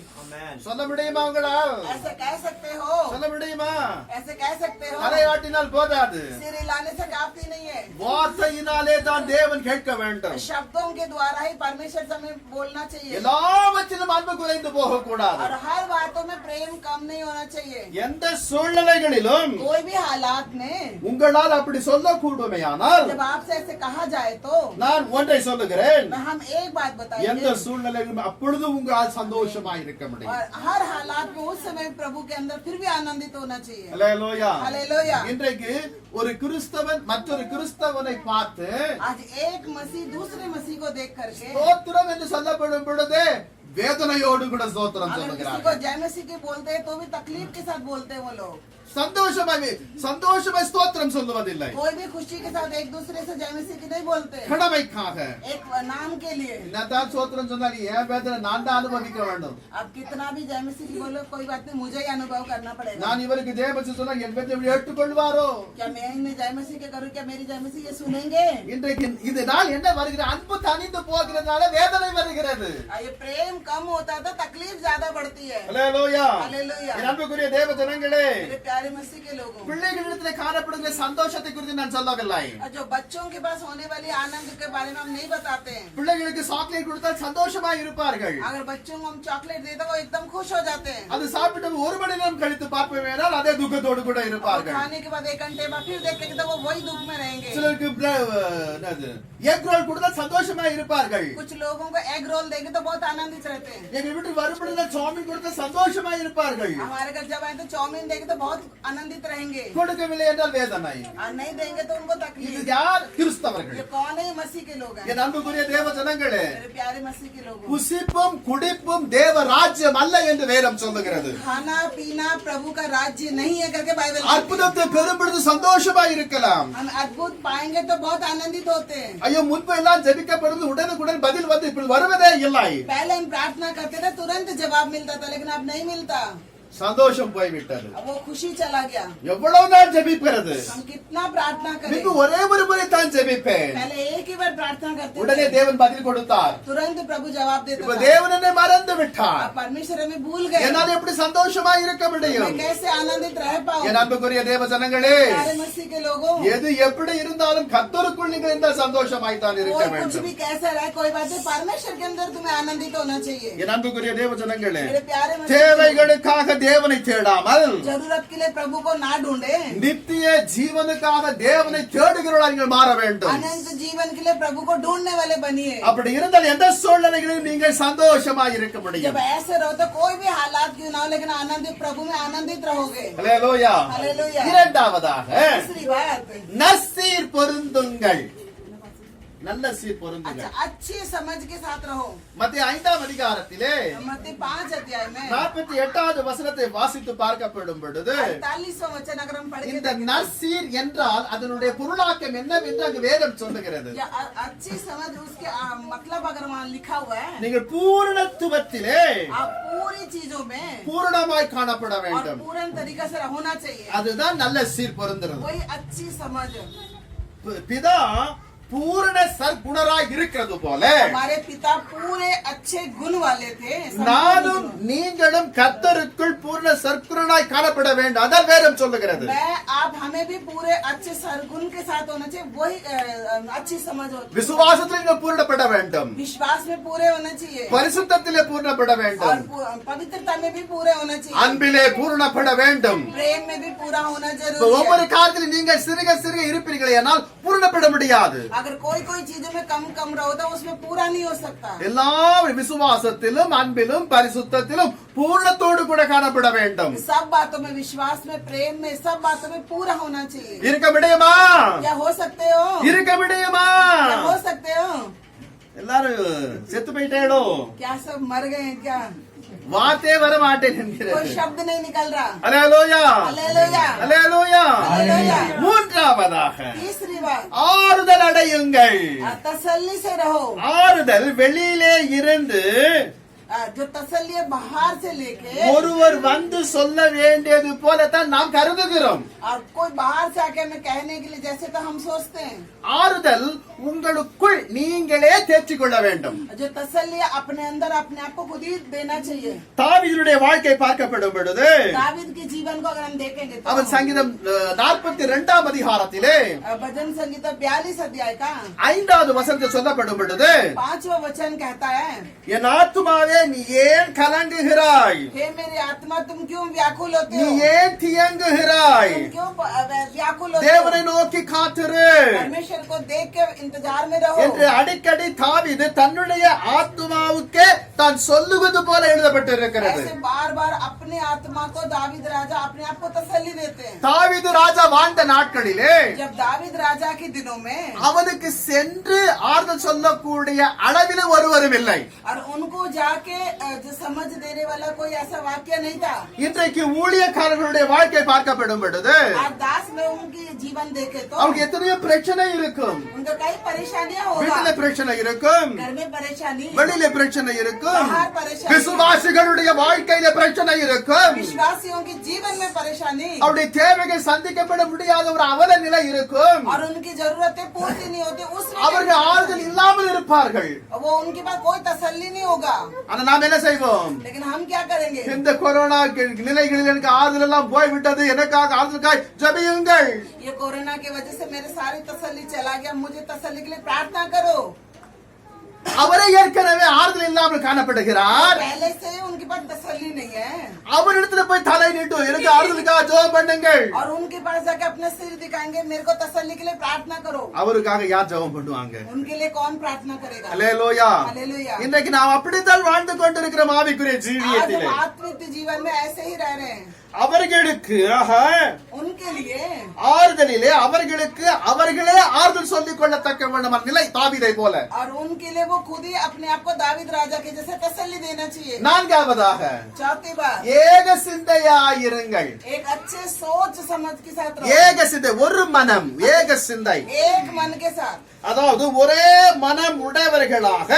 [SPEAKER 1] சொல்ல முடியுமா உங்களால்?
[SPEAKER 4] ऐसे कह सकते हो?
[SPEAKER 1] சொல்ல முடியுமா?
[SPEAKER 4] ऐसे कह सकते हो?
[SPEAKER 1] தலையாட்டினால் போதாது,
[SPEAKER 4] सिर हिलाने से काफी नहीं है.
[SPEAKER 1] வார்த்தையினாலே தான் தேவன் கேட்க வேண்டும்.
[SPEAKER 4] शब्दों के द्वारा ही परमेश्वर से हमें बोलना चाहिए.
[SPEAKER 1] எல்லாவற்றிலும் அன்பு குறைந்து போக கூடாது.
[SPEAKER 4] और हर बातों में प्रेम कम नहीं होना चाहिए.
[SPEAKER 1] எந்த சூழ்நிலைகளிலும்
[SPEAKER 4] कोई भी हालात में
[SPEAKER 1] உங்களால் அப்படி சொல்லக்கூடுமேயானால்
[SPEAKER 4] जब आपसे ऐसे कहा जाए तो
[SPEAKER 1] நான் ஒன்றை சொல்லுகிறேன்,
[SPEAKER 4] हम एक बात
[SPEAKER 1] எந்த
[SPEAKER 4] बताएंगे.
[SPEAKER 1] சூழ்நிலையிலும் அப்பொழுது உங்களால் சந்தோஷமா இருக்க முடியும்.
[SPEAKER 4] और हर हालात में उस समय प्रभु के अंदर फिर भी आनंदित होना चाहिए.
[SPEAKER 1] அல்லேலூயா.
[SPEAKER 4] हालेलुया.
[SPEAKER 1] இன்றைக்கு ஒரு கிறிஸ்தவன் மற்றொரு கிறிஸ்தவனை பார்த்து
[SPEAKER 4] आज एक मसीह दूसरे मसीह को देख करके
[SPEAKER 1] ஸ்தோத்திரம் என்று சொல்லப்படும் பொழுதே வேதனையோடு கூட ஸ்தோத்திரம்
[SPEAKER 4] अगर किसी को
[SPEAKER 1] சொல்லுகிறார்கள்.
[SPEAKER 4] जय मसीह के बोलते हैं तो भी तकलीफ के साथ बोलते हैं वो लोग.
[SPEAKER 1] சந்தோஷமாய் ஸ்தோத்திரம் சொல்லுவதில்லை.
[SPEAKER 4] कोई भी खुशी के साथ एक दूसरे से जय मसीह की नहीं बोलते.
[SPEAKER 1] கடமைக்காக
[SPEAKER 4] एक नाम के लिए.
[SPEAKER 1] என்னதான் ஸ்தோத்திரம் சொன்னாலும் என் வேதனை நான் தான் அனுபவிக்க வேண்டும்.
[SPEAKER 4] अब कितना भी जय मसीह की बोलो कोई बात नहीं, मुझे ही अनुभव करना पड़ेगा.
[SPEAKER 1] நான் இவருக்கு தேவச்சு சொன்னா என் வேதனை ஏற்றுக்கொள்வாரோ?
[SPEAKER 4] क्या मैं इन्हें जय मसीह के करूं, क्या मेरी जय मसीह ये सुनेंगे?
[SPEAKER 1] இன்றைக்கு இதனால் என்ன வருகிறது? அன்பு தனிந்து போகிறதுனால வேதனை வருகிறது.
[SPEAKER 4] ये प्रेम कम होता है तो तकलीफ ज्यादा बढ़ती है.
[SPEAKER 1] அல்லேலூயா.
[SPEAKER 4] हालेलुया.
[SPEAKER 1] என் அன்புக்குரிய தேவ ஜனங்களே,
[SPEAKER 4] मेरे प्यारे मसीह के लोगों,
[SPEAKER 1] பிள்ளைகளிடத்தில் காணப்படுகிற சந்தோஷத்தை குறித்து நான் சொல்லவில்லை.
[SPEAKER 4] जो बच्चों के पास होने वाली आनंद के बारे में हम नहीं बताते हैं.
[SPEAKER 1] பிள்ளைகளுக்கு சாக்லேட் கொடுத்தால் சந்தோஷமா இருப்பார்கள்.
[SPEAKER 4] अगर बच्चों को हम चॉकलेट देते तो वो एकदम खुश हो जाते हैं.
[SPEAKER 1] அது சாப்பிட்டு ஒரு மணி நேரம் கழித்து பார்ப்பேனால் அதே துக்கத்தோடு கூட
[SPEAKER 4] और
[SPEAKER 1] இருப்பார்கள்.
[SPEAKER 4] खाने के बाद 1 घंटे बाद फिर देखेंगे तो वो वही दुख में रहेंगे.
[SPEAKER 1] சிலருக்கு எக் ரோல் கொடுத்தால் சந்தோஷமா இருப்பார்கள்.
[SPEAKER 4] कुछ लोगों को एग रोल देंगे तो बहुत आनंदित रहते हैं.
[SPEAKER 1] எங்க வீட்டுக்கு வரும்பொழுது சாமின் கொடுத்தால் சந்தோஷமா இருப்பார்கள்.
[SPEAKER 4] हमारे घर जब आए तो चाउमीन देंगे तो बहुत आनंदित रहेंगे
[SPEAKER 1] கொடுக்கவில்லை என்றால் வேதனை.
[SPEAKER 4] और नहीं देंगे तो उनको
[SPEAKER 1] இது
[SPEAKER 4] तकलीफ।
[SPEAKER 1] யார்? கிறிஸ்தவர்கள்.
[SPEAKER 4] ये कौन है? ये मसीह के लोग हैं,
[SPEAKER 1] என் அன்புக்குரிய தேவ ஜனங்களே,
[SPEAKER 4] मेरे प्यारे मसीह के लोग।
[SPEAKER 1] புசிப்பும் குடிப்பும் தேவ ராஜ்யம் அல்ல என்று வேதம் சொல்லுகிறது.
[SPEAKER 4] खाना पीना प्रभु का राज्य नहीं है करके बाइबल कहती है।
[SPEAKER 1] அற்புதத்தை பெறும் பொழுது சந்தோஷமா இருக்கலாம்.
[SPEAKER 4] हम अद्भुत पाएंगे तो बहुत आनंदित होते हैं।
[SPEAKER 1] ஐயோ, முன்பு எல்லாம் ஜெபிக்கப்படுவது உடனுக்குடன் பதில் வந்து இப்படி வருவதே இல்லை.
[SPEAKER 4] पहले हम प्रार्थना करते थे, तुरंत जवाब मिलता था, लेकिन अब नहीं मिलता।
[SPEAKER 1] சந்தோஷம் போய்விட்டது.
[SPEAKER 4] अब वो खुशी चला गया।
[SPEAKER 1] எவ்வளவு நாள் ஜெபிக்கிறது?
[SPEAKER 4] हम कितना प्रार्थना करें?
[SPEAKER 1] முன்பு ஒரே ஒரு முறை தான் ஜெபிப்பேன்.
[SPEAKER 4] पहले एक ही बार प्रार्थना करते
[SPEAKER 1] உடனே
[SPEAKER 4] थे,
[SPEAKER 1] தேவன் பதில் கொடுத்தார்.
[SPEAKER 4] तुरंत प्रभु जवाब देता
[SPEAKER 1] இப்ப
[SPEAKER 4] था।
[SPEAKER 1] தேவன் என்னை மறந்து விட்டார்.
[SPEAKER 4] अब परमेश्वर हमें भूल गए।
[SPEAKER 1] என்னால் எப்படி சந்தோஷமா இருக்க முடியும்?
[SPEAKER 4] मैं कैसे आनंदित रह पाऊं?
[SPEAKER 1] என் அன்புக்குரிய தேவ ஜனங்களே,
[SPEAKER 4] प्यारे मसीह के लोगों,
[SPEAKER 1] எது எப்படி இருந்தாலும் கர்த்தருக்குள் நீங்கள் இந்த சந்தோஷமாய்த்தான் இருக்க
[SPEAKER 4] कोई कुछ
[SPEAKER 1] வேண்டும்.
[SPEAKER 4] भी कैसा रहे, कोई बात नहीं, परमेश्वर के अंदर तुम्हें आनंदित होना चाहिए।
[SPEAKER 1] என் அன்புக்குரிய தேவ ஜனங்களே,
[SPEAKER 4] मेरे प्यारे मसीह,
[SPEAKER 1] தேவைகளுக்காக தேவனை தேடாமல்
[SPEAKER 4] जरूरत के लिए प्रभु को ना ढूंढे,
[SPEAKER 1] நித்திய ஜீவனுக்காக தேவனை தேடுகிறவர்களாக நீங்கள் மாற வேண்டும்.
[SPEAKER 4] अनंत जीवन के लिए प्रभु को ढूंढने वाले बनिए।
[SPEAKER 1] அப்படி இருந்தால் எந்த சூழ்நிலைகளிலும் நீங்கள் சந்தோஷமா இருக்க
[SPEAKER 4] जब
[SPEAKER 1] முடியும்.
[SPEAKER 4] ऐसे रहो तो कोई भी हालात क्यों ना हो, लेकिन आनंदित प्रभु में आनंदित रहोगे।
[SPEAKER 1] ஹல்லேலூயா.
[SPEAKER 4] हालेलुया।
[SPEAKER 1] இரண்டாவதாக
[SPEAKER 4] दूसरी बात,
[SPEAKER 1] நற்சீர் பொருந்துங்கள். நல்ல சீர் பொருந்துங்கள்.
[SPEAKER 4] अच्छा अच्छी समझ के साथ रहो।
[SPEAKER 1] மத்திய 5ஆம் அதிகாரத்திலே
[SPEAKER 4] मत्ती 5 अध्याय में
[SPEAKER 1] 48வது வசனத்தை வாசித்து பார்க்கப்படும் பொழுது
[SPEAKER 4] 48वां वचन अगर हम पढ़ के
[SPEAKER 1] இந்த
[SPEAKER 4] देखें,
[SPEAKER 1] நற்சீர் என்றால் அதனுடைய பொருளாக்கம் என்னவென்று அங்கு வேதம் சொல்லுகிறது.
[SPEAKER 4] या अच्छी समझ उसके मतलब अगर वहाँ लिखा हुआ है,
[SPEAKER 1] நீங்கள் பூரணத்துவத்திலே
[SPEAKER 4] आप पूरी चीजों में
[SPEAKER 1] பூரணமாய் காணப்பட
[SPEAKER 4] और
[SPEAKER 1] வேண்டும்.
[SPEAKER 4] पूर्ण तरीके से होना चाहिए,
[SPEAKER 1] அதுதான் நல்ல சீர் பொருந்துறது.
[SPEAKER 4] वही अच्छी समझ।
[SPEAKER 1] பிதா பூரண சற்குணராய் இருக்கிறது போல
[SPEAKER 4] हमारे पिता पूरे अच्छे गुण वाले थे,
[SPEAKER 1] நானும் நீங்களும் கர்த்தருக்குள் பூரண சற்குணராய் காணப்பட வேண்டும். அதான் வேதம் சொல்லுகிறது.
[SPEAKER 4] मैं आप हमें भी पूरे अच्छे सरगुण के साथ होना चाहिए, वही अच्छी समझ होती है।
[SPEAKER 1] விசுவாசத்தில் நீங்கள் பூரணப்பட வேண்டும்.
[SPEAKER 4] विश्वास में पूरे होना चाहिए
[SPEAKER 1] பரிசுத்தத்திலே பூரணப்பட
[SPEAKER 4] और
[SPEAKER 1] வேண்டும்.
[SPEAKER 4] पवित्रता में भी पूरे होना चाहिए,
[SPEAKER 1] அன்பிலே பூரணப்பட வேண்டும்.
[SPEAKER 4] प्रेम में भी पूरा होना
[SPEAKER 1] இப்ப
[SPEAKER 4] जरूरी
[SPEAKER 1] ஒவ்வொரு
[SPEAKER 4] है।
[SPEAKER 1] காலத்திலும் நீங்கள் சிறுக சிறுக இருப்பீர்களே ஆனால் பூரணப்பட முடியாது.
[SPEAKER 4] अगर कोई कोई चीजों में कम कम रहो तो उसमें पूरा नहीं हो सकता।
[SPEAKER 1] எல்லா விசுவாசத்திலும் அன்பிலும் பரிசுத்தத்திலும் பூரணத்தோடு கூட காணப்பட வேண்டும்.
[SPEAKER 4] सब बातों में, विश्वास में, प्रेम में, सब बातों में पूरा होना चाहिए।
[SPEAKER 1] இருக்க முடியுமா?
[SPEAKER 4] क्या हो सकते हो?
[SPEAKER 1] இருக்க முடியுமா?
[SPEAKER 4] क्या हो सकते हो?
[SPEAKER 1] எல்லாரும் செத்து போயிட்டேடோ,
[SPEAKER 4] क्या सब मर गए हैं क्या?
[SPEAKER 1] வார்த்தையே வர மாட்டேன்
[SPEAKER 4] कोई
[SPEAKER 1] என்கிறது.
[SPEAKER 4] शब्द नहीं निकल रहा।
[SPEAKER 1] அல்லேலூயா.
[SPEAKER 4] हालेलुया।
[SPEAKER 1] அல்லேலூயா.
[SPEAKER 4] हालेलुया।
[SPEAKER 1] மூன்றாவதாக
[SPEAKER 4] तीसरी बात,
[SPEAKER 1] ஆறுதல் அடையுங்கள்.
[SPEAKER 4] तसल्ली से रहो।
[SPEAKER 1] ஆறுதல் வெளியிலே இருந்து
[SPEAKER 4] जो तसल्ली है बाहर से लेके,
[SPEAKER 1] ஒருவர் வந்து சொல்ல வேண்டியது போலத்தான் நாம் கருதுகிறோம்.
[SPEAKER 4] और कोई बाहर से आके हमें कहने के लिए जैसे तो हम सोचते हैं।
[SPEAKER 1] ஆறுதல் உங்களுக்குள் நீங்களே தேர்ச்சி கொள்ள வேண்டும்.
[SPEAKER 4] जो तसल्ली है अपने अंदर अपने आप को खुद ही देना चाहिए।
[SPEAKER 1] தாவீதுடைய வாழ்க்கை பார்க்கப்படும் பொழுது
[SPEAKER 4] दावीद के जीवन को अगर हम देखेंगे तो
[SPEAKER 1] அவன் சங்கீதம் 42ஆம் அதிகாரத்திலே
[SPEAKER 4] भजन संगीता 42 अध्याय का
[SPEAKER 1] 5வது வசனத்தில் சொல்லப்படும் பொழுது
[SPEAKER 4] 5वां वचन कहता है,
[SPEAKER 1] என் ஆத்துமாவே நீ ஏன் கலங்குகிறாய்,
[SPEAKER 4] हे मेरी आत्मा तुम क्यों व्याकुल होते
[SPEAKER 1] நீ
[SPEAKER 4] हो?
[SPEAKER 1] ஏன் தியங்குகிறாய்,
[SPEAKER 4] तुम क्यों व्याकुल होते
[SPEAKER 1] தேவனை
[SPEAKER 4] हो?
[SPEAKER 1] நோக்கி காத்திரு
[SPEAKER 4] परमेश्वर को देख के इंतजार में रहो।
[SPEAKER 1] என்று அடிக்கடி தாவீது தன்னுடைய ஆத்துமாவுக்கே தான் சொல்லுவது போல எழுதப்பட்டிருக்கிறது.
[SPEAKER 4] ऐसे बार बार अपने आत्मा को दावीद राजा अपने आप को तसल्ली देते हैं।
[SPEAKER 1] தாவீது ராஜா வாழ்ந்த நாட்களிலே
[SPEAKER 4] जब दावीद राजा के दिनों में
[SPEAKER 1] அவனுக்கு சென்று ஆறுதல் சொல்லக்கூடிய அளவில் ஒருவரும் இல்லை.
[SPEAKER 4] और उनको जाके जो समझ देने वाला कोई ऐसा वाक्य नहीं था।
[SPEAKER 1] இன்றைக்கு ஊழியக்காரர்களுடைய வாழ்க்கை பார்க்கப்படும் பொழுது
[SPEAKER 4] आज दास में उनकी जीवन देखे तो
[SPEAKER 1] அவங்க எத்தனையோ பிரச்சனை இருக்கும்.
[SPEAKER 4] उनका कई परेशानियां
[SPEAKER 1] வீட்டில
[SPEAKER 4] होगा,
[SPEAKER 1] பிரச்சனை இருக்கும்,
[SPEAKER 4] घर में परेशानी,
[SPEAKER 1] வெளியில பிரச்சனை இருக்கும்,
[SPEAKER 4] बाहर परेशानी,
[SPEAKER 1] விசுவாசிகளுடைய வாழ்க்கையில பிரச்சனை இருக்கும்,
[SPEAKER 4] विश्वासियों के जीवन में परेशानी
[SPEAKER 1] அவருடைய தேவைகள் சந்திக்கப்பட முடியாத ஒரு அவல நிலை இருக்கும்.
[SPEAKER 4] और उनकी जरूरतें पूर्ति नहीं होती, उसमें
[SPEAKER 1] அவர்கள் ஆறுதல் இல்லாமல் இருப்பார்கள்.
[SPEAKER 4] वो उनके पास कोई तसल्ली नहीं होगा।
[SPEAKER 1] ஆனா நாம் என்ன செய்வோம்?
[SPEAKER 4] लेकिन हम क्या करेंगे?
[SPEAKER 1] இந்த கொரோனா நிலைகளில் எனக்கு ஆறுதல் எல்லாம் போய்விட்டது, எனக்காக ஆறுதலுக்காய் ஜெபியுங்கள்.
[SPEAKER 4] ये कोरोना की वजह से मेरे सारी तसल्ली चला गया, मुझे तसल्ली के लिए प्रार्थना करो।
[SPEAKER 1] அவரே ஏற்கனவே ஆறுதல் இல்லாமல் காணப்படுகிறார்.
[SPEAKER 4] पहले से उनके पास तसल्ली नहीं है
[SPEAKER 1] அவரிடத்துல போய் தலை நீட்டும், எனக்கு ஆறுதலுக்காக ஜெபம் பண்ணுங்கள்.
[SPEAKER 4] और उनके पास जाके अपना सिर दिखाएंगे, मेरे को तसल्ली के लिए प्रार्थना करो।
[SPEAKER 1] அவருக்காக யார் ஜெபம் பண்ணுவாங்க?
[SPEAKER 4] उनके लिए कौन प्रार्थना करेगा?
[SPEAKER 1] அல்லேலூயா.
[SPEAKER 4] हालेलुया।
[SPEAKER 1] இன்றைக்கு நாம் அப்படித்தான் வாழ்ந்து கொண்டிருக்கிறோம் ஆவிக்குரிய
[SPEAKER 4] आज
[SPEAKER 1] ஜீவியத்திலே.
[SPEAKER 4] हम आत्मिक जीवन में ऐसे ही रह रहे हैं।
[SPEAKER 1] அவர்களுக்கு ஆஹா,
[SPEAKER 4] उनके लिए
[SPEAKER 1] ஆறுதலிலே அவர்களுக்கு அவர்களே ஆறுதல் சொல்லிக் கொள்ளத்தக்க வேண்டுமான நிலை தாவீதை போல.
[SPEAKER 4] और उनके लिए वो खुद ही अपने आप को दावीद राजा के जैसे तसल्ली देना चाहिए।
[SPEAKER 1] நான்காவதாக
[SPEAKER 4] चौथी बात,
[SPEAKER 1] ஏக சிந்தையாயிருங்கள்.
[SPEAKER 4] एक अच्छे सोच समझ के साथ रहो,
[SPEAKER 1] ஏக சிந்தை, ஒரு மனம், ஏக சிந்தை.
[SPEAKER 4] एक मन के साथ,
[SPEAKER 1] அதாவது ஒரே மனம் உடையவர்களாக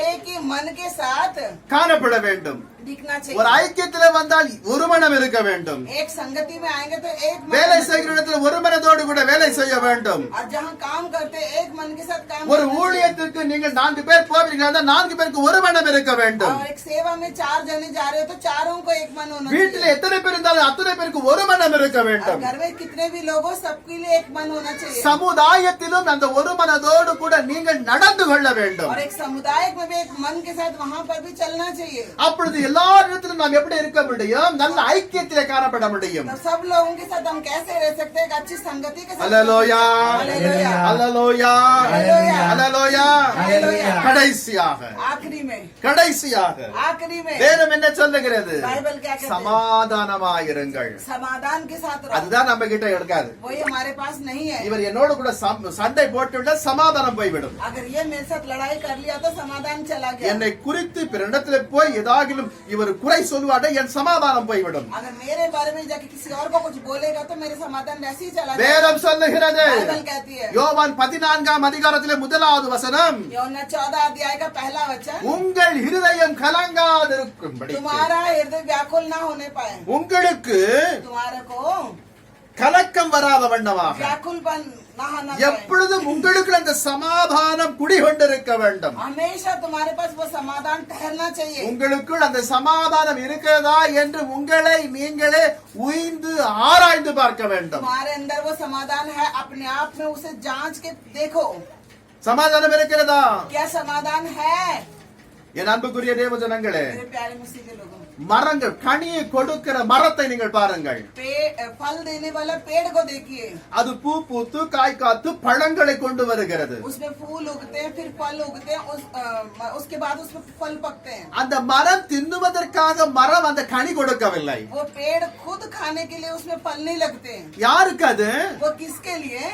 [SPEAKER 4] एक ही मन के साथ
[SPEAKER 1] காணப்பட வேண்டும்.
[SPEAKER 4] दिखना
[SPEAKER 1] ஒரு
[SPEAKER 4] चाहिए।
[SPEAKER 1] ஐக்கியத்திலே வந்தால் ஒரு மனம் இருக்க வேண்டும்.
[SPEAKER 4] एक संगति में आएंगे तो एक मन,
[SPEAKER 1] வேலை செய்கிற இடத்துல ஒரு மனதோடு கூட வேலை செய்ய வேண்டும்.
[SPEAKER 4] और जहाँ काम करते हैं, एक मन के साथ काम
[SPEAKER 1] ஒரு
[SPEAKER 4] करना चाहिए।
[SPEAKER 1] ஊழியத்திற்கு நீங்கள் 4 பேர் போவீர்கள், 4 பேருக்கு ஒரு மனம் இருக்க வேண்டும்.
[SPEAKER 4] और एक सेवा में 4 जने जा रहे हो तो चारों को एक मन होना
[SPEAKER 1] வீட்டில்
[SPEAKER 4] चाहिए।
[SPEAKER 1] எத்தனை பேர் இருந்தாலும் அத்தனை பேருக்கு ஒரு மனம் இருக்க
[SPEAKER 4] और
[SPEAKER 1] வேண்டும்.
[SPEAKER 4] घर में कितने भी लोग हो, सबके लिए एक मन होना चाहिए।
[SPEAKER 1] சமுதாயத்திலும் அந்த ஒரு மனதோடு கூட நீங்கள் நடந்து கொள்ள வேண்டும்.
[SPEAKER 4] और एक समुदाय में भी एक मन के साथ वहाँ पर भी चलना चाहिए।
[SPEAKER 1] அப்பொழுது எல்லா இடத்திலும் நாம் எப்படி இருக்க முடியும்? நல்ல ஐக்கியத்திலே காணப்பட முடியும்.
[SPEAKER 4] तो सब लोगों के साथ हम कैसे रह सकते हैं? एक अच्छी संगति के साथ।
[SPEAKER 1] அல்லேலூயா,
[SPEAKER 4] அல்லேலூயா,
[SPEAKER 1] அல்லேலூயா,
[SPEAKER 4] அல்லேலூயா,
[SPEAKER 1] அல்லேலூயா.
[SPEAKER 4] அல்லேலூயா।
[SPEAKER 1] கடைசியாக
[SPEAKER 4] आखिरी में
[SPEAKER 1] வேதம் என்ன சொல்லுகிறது?
[SPEAKER 4] बाइबल क्या कहते हैं?
[SPEAKER 1] சமாதானமாயிருங்கள்.
[SPEAKER 4] समाधान के साथ रहो।
[SPEAKER 1] அதுதான் நம்ம கிட்ட இருக்காது.
[SPEAKER 4] वही हमारे पास नहीं है।
[SPEAKER 1] இவர் என்னோடு கூட சண்டை போட்டுவிட சமாதானம் போய்விடும்.
[SPEAKER 4] अगर ये मेरे साथ लड़ाई कर लिया तो समाधान चला गया।
[SPEAKER 1] என்னை குறித்து பிறனிடத்திலே போய் ஏதாகிலும் இவர் குறை சொல்வாட என் சமாதானம் போய்விடும்.
[SPEAKER 4] अगर मेरे बारे में जाके किसी और को कुछ बोलेगा तो मेरे समाधान ऐसे ही चला जाएगा।
[SPEAKER 1] வேதம் சொல்லுகிறது,
[SPEAKER 4] बाइबल कहती है,
[SPEAKER 1] யோவான் 14ஆம் அதிகாரத்திலே 1வது வசனம்,
[SPEAKER 4] यूहन्ना 14 अध्याय का पहला वचन,
[SPEAKER 1] உங்கள் இருதயம் கலங்காதிருக்கும்படி
[SPEAKER 4] तुम्हारा हृदय व्याकुल ना होने पाए।
[SPEAKER 1] உங்களுக்கு
[SPEAKER 4] तुम्हारे को
[SPEAKER 1] கலக்கம் வராத வண்ணமாக
[SPEAKER 4] व्याकुलपन ना होना पाए।
[SPEAKER 1] எப்பொழுதும் உங்களுக்கு அந்த சமாதானம் குடிகொண்டிருக்க வேண்டும்.
[SPEAKER 4] हमेशा तुम्हारे पास वो समाधान ठहरना चाहिए।
[SPEAKER 1] உங்களுக்குள் அந்த சமாதானம் இருக்கிறதா என்று உங்களை நீங்களே உய்ந்து ஆராய்ந்து பார்க்க வேண்டும்.
[SPEAKER 4] तुम्हारे अंदर वो समाधान है, अपने आप में उसे जांच के देखो,
[SPEAKER 1] சமாதானம் இருக்கிறதா?
[SPEAKER 4] क्या समाधान है।
[SPEAKER 1] என் அன்புக்குரிய தேவ ஜனங்களே,
[SPEAKER 4] मेरे प्यारे मसीह के लोगों,
[SPEAKER 1] மரங்கள் கனியை கொடுக்கிற மரத்தை நீங்கள் பாருங்கள்.
[SPEAKER 4] फल देने वाला पेड़ को देखिए,
[SPEAKER 1] அது பூ பூத்து காய் காத்து பழங்களை கொண்டு வருகிறது.
[SPEAKER 4] उसमें फूल उगते हैं, फिर फल उगते हैं, उसके बाद उसमें फल पकते हैं।
[SPEAKER 1] அந்த மரம் தின்னுவதற்காக மரம் அந்த கனி கொடுக்கவில்லை.
[SPEAKER 4] वो पेड़ खुद खाने के लिए उसमें फल नहीं लगते हैं।
[SPEAKER 1] யாருக்கு அது?
[SPEAKER 4] वो किसके लिए?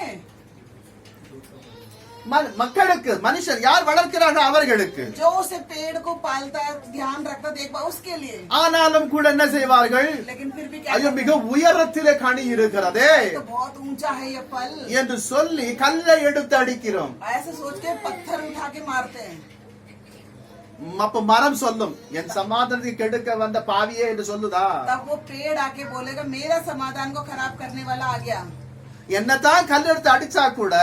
[SPEAKER 1] மக்களுக்கு. மனுஷர் யார் வளர்க்கிறார்கள் அவர்களுக்கு.
[SPEAKER 4] जो उसे पेड़ को पालता है, ध्यान रखता, देखता, उसके लिए।
[SPEAKER 1] ஆனாலும் கூட என்ன செய்வார்கள்?
[SPEAKER 4] लेकिन फिर भी क्या
[SPEAKER 1] ஐயோ
[SPEAKER 4] करते
[SPEAKER 1] மிக உயரத்திலே கனி இருக்கிறதே
[SPEAKER 4] हैं? तो बहुत ऊंचा है ये फल,
[SPEAKER 1] என்று சொல்லி கல்லை எடுத்து அடிக்கிறோம்.
[SPEAKER 4] ऐसे सोच के पत्थर उठा के मारते हैं।
[SPEAKER 1] அப்ப மரம் சொல்லும், என் சமாதானத்தை கெடுக்க வந்த பாவியே என்று சொல்லுதா?
[SPEAKER 4] तब वो पेड़ आके बोलेगा, मेरा समाधान को खराब करने वाला आ गया।
[SPEAKER 1] என்னதான் கல் எடுத்து அடிச்சா கூட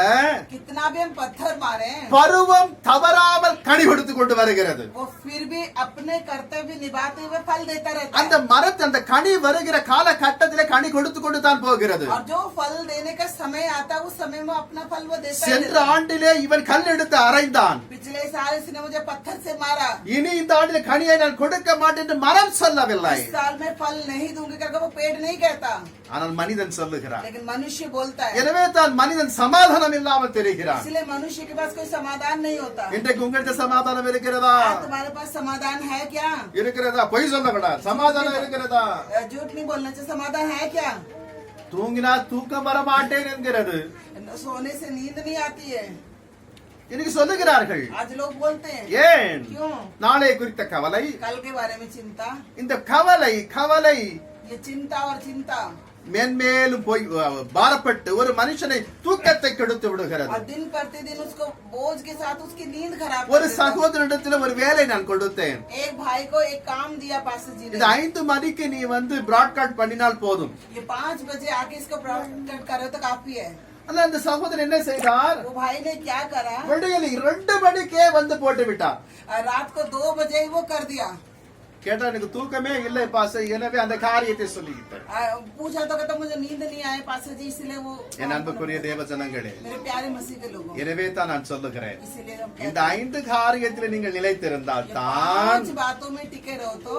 [SPEAKER 4] कितना भी हम पत्थर मारे,
[SPEAKER 1] பருவம் தவறாமல் கனி கொடுத்து கொண்டு வருகிறது.
[SPEAKER 4] वो फिर भी अपने कर्तव्य निभाते हुए फल देता रहता
[SPEAKER 1] அந்த
[SPEAKER 4] है।
[SPEAKER 1] மரத்தை அந்த கனி வருகிற கால கட்டத்திலே கனி கொடுத்து கொண்டு தான் போகிறது.
[SPEAKER 4] और जो फल देने का समय आता है, उस समय में अपना फल वो देता ही
[SPEAKER 1] சென்ற
[SPEAKER 4] देता है।
[SPEAKER 1] ஆண்டிலே இவன் கல் எடுத்து அரைந்தான்,
[SPEAKER 4] पिछले साल इसने मुझे पत्थर से मारा,
[SPEAKER 1] இனி இந்த ஆண்டிலே கனியை நான் கொடுக்க மாட்டேன் என்று மரம் சொல்லவில்லை.
[SPEAKER 4] इस साल में फल नहीं दूंगी करके वो पेड़ नहीं कहता,
[SPEAKER 1] ஆனால் மனிதன் சொல்லுகிறான்.
[SPEAKER 4] लेकिन मनुष्य बोलता है।
[SPEAKER 1] எனவே தான் மனிதன் சமாதானம் இல்லாமல் தெரிகிறான்.
[SPEAKER 4] इसलिए मनुष्य के पास कोई समाधान नहीं होता।
[SPEAKER 1] இன்றைக்கு உங்களுக்கு சமாதானம் இருக்கிறதா?
[SPEAKER 4] आज तुम्हारे पास समाधान है क्या?
[SPEAKER 1] இருக்கிறதா? பொய் சொல்லக்கூடாது. சமாதானம் இருக்கிறதா?
[SPEAKER 4] झूठ नहीं बोलना चाहिए। समाधान है क्या?
[SPEAKER 1] தூங்கினா தூக்கம் வர மாட்டேன் என்கிறது.
[SPEAKER 4] सोने से नींद नहीं आती है,
[SPEAKER 1] இன்னைக்கு சொல்லுகிறார்கள்.
[SPEAKER 4] आज लोग बोलते हैं।
[SPEAKER 1] ஏன்?
[SPEAKER 4] क्यों?
[SPEAKER 1] நாளை குறித்த கவலை,
[SPEAKER 4] कल के बारे में चिंता,
[SPEAKER 1] இந்த கவலை
[SPEAKER 4] ये चिंता और चिंता,
[SPEAKER 1] மென்மேலும் போய் பாரப்பட்டு ஒரு மனுஷனை தூக்கத்தை கெடுத்து விடுகிறது.
[SPEAKER 4] और दिन प्रतिदिन उसको बोझ के साथ उसकी नींद खराब कर
[SPEAKER 1] ஒரு
[SPEAKER 4] देता है।
[SPEAKER 1] சகோதரனிடத்தில் ஒரு வேலை நான் கொடுத்தேன்.
[SPEAKER 4] एक भाई को एक काम दिया पास्टर जी
[SPEAKER 1] இது
[SPEAKER 4] ने,
[SPEAKER 1] 5 மணிக்கு நீ வந்து பிராட்காஸ்ட் பண்ணினால் போதும்.
[SPEAKER 4] ये 5 बजे आके इसको ब्रॉडकास्ट करे तो काफी है।
[SPEAKER 1] ஆனா அந்த சகோதரன் என்ன செய்தார்?
[SPEAKER 4] वो भाई ने क्या करा,
[SPEAKER 1] விடியல் 2 மணிக்கே வந்து போட்டு விட்டார்.
[SPEAKER 4] रात को 2 बजे ही वो कर दिया।
[SPEAKER 1] கேட்டா எனக்கு தூக்கமே இல்லை பாச, எனவே அந்த காரியத்தை சொல்லிக்கிட்டேன்.
[SPEAKER 4] पूछा तो कहता मुझे नींद नहीं आए पास्टर जी, इसलिए वो।
[SPEAKER 1] என் அன்புக்குரிய தேவ ஜனங்களே,
[SPEAKER 4] मेरे प्यारे मसीह के लोगों,
[SPEAKER 1] எனவே தான் நான் சொல்லுகிறேன்,
[SPEAKER 4] इसीलिए हम
[SPEAKER 1] இந்த 5 காரியத்தில் நீங்கள் நிலைத்திருந்தால்
[SPEAKER 4] ये
[SPEAKER 1] தான்
[SPEAKER 4] 5 बातों में टिके रहो तो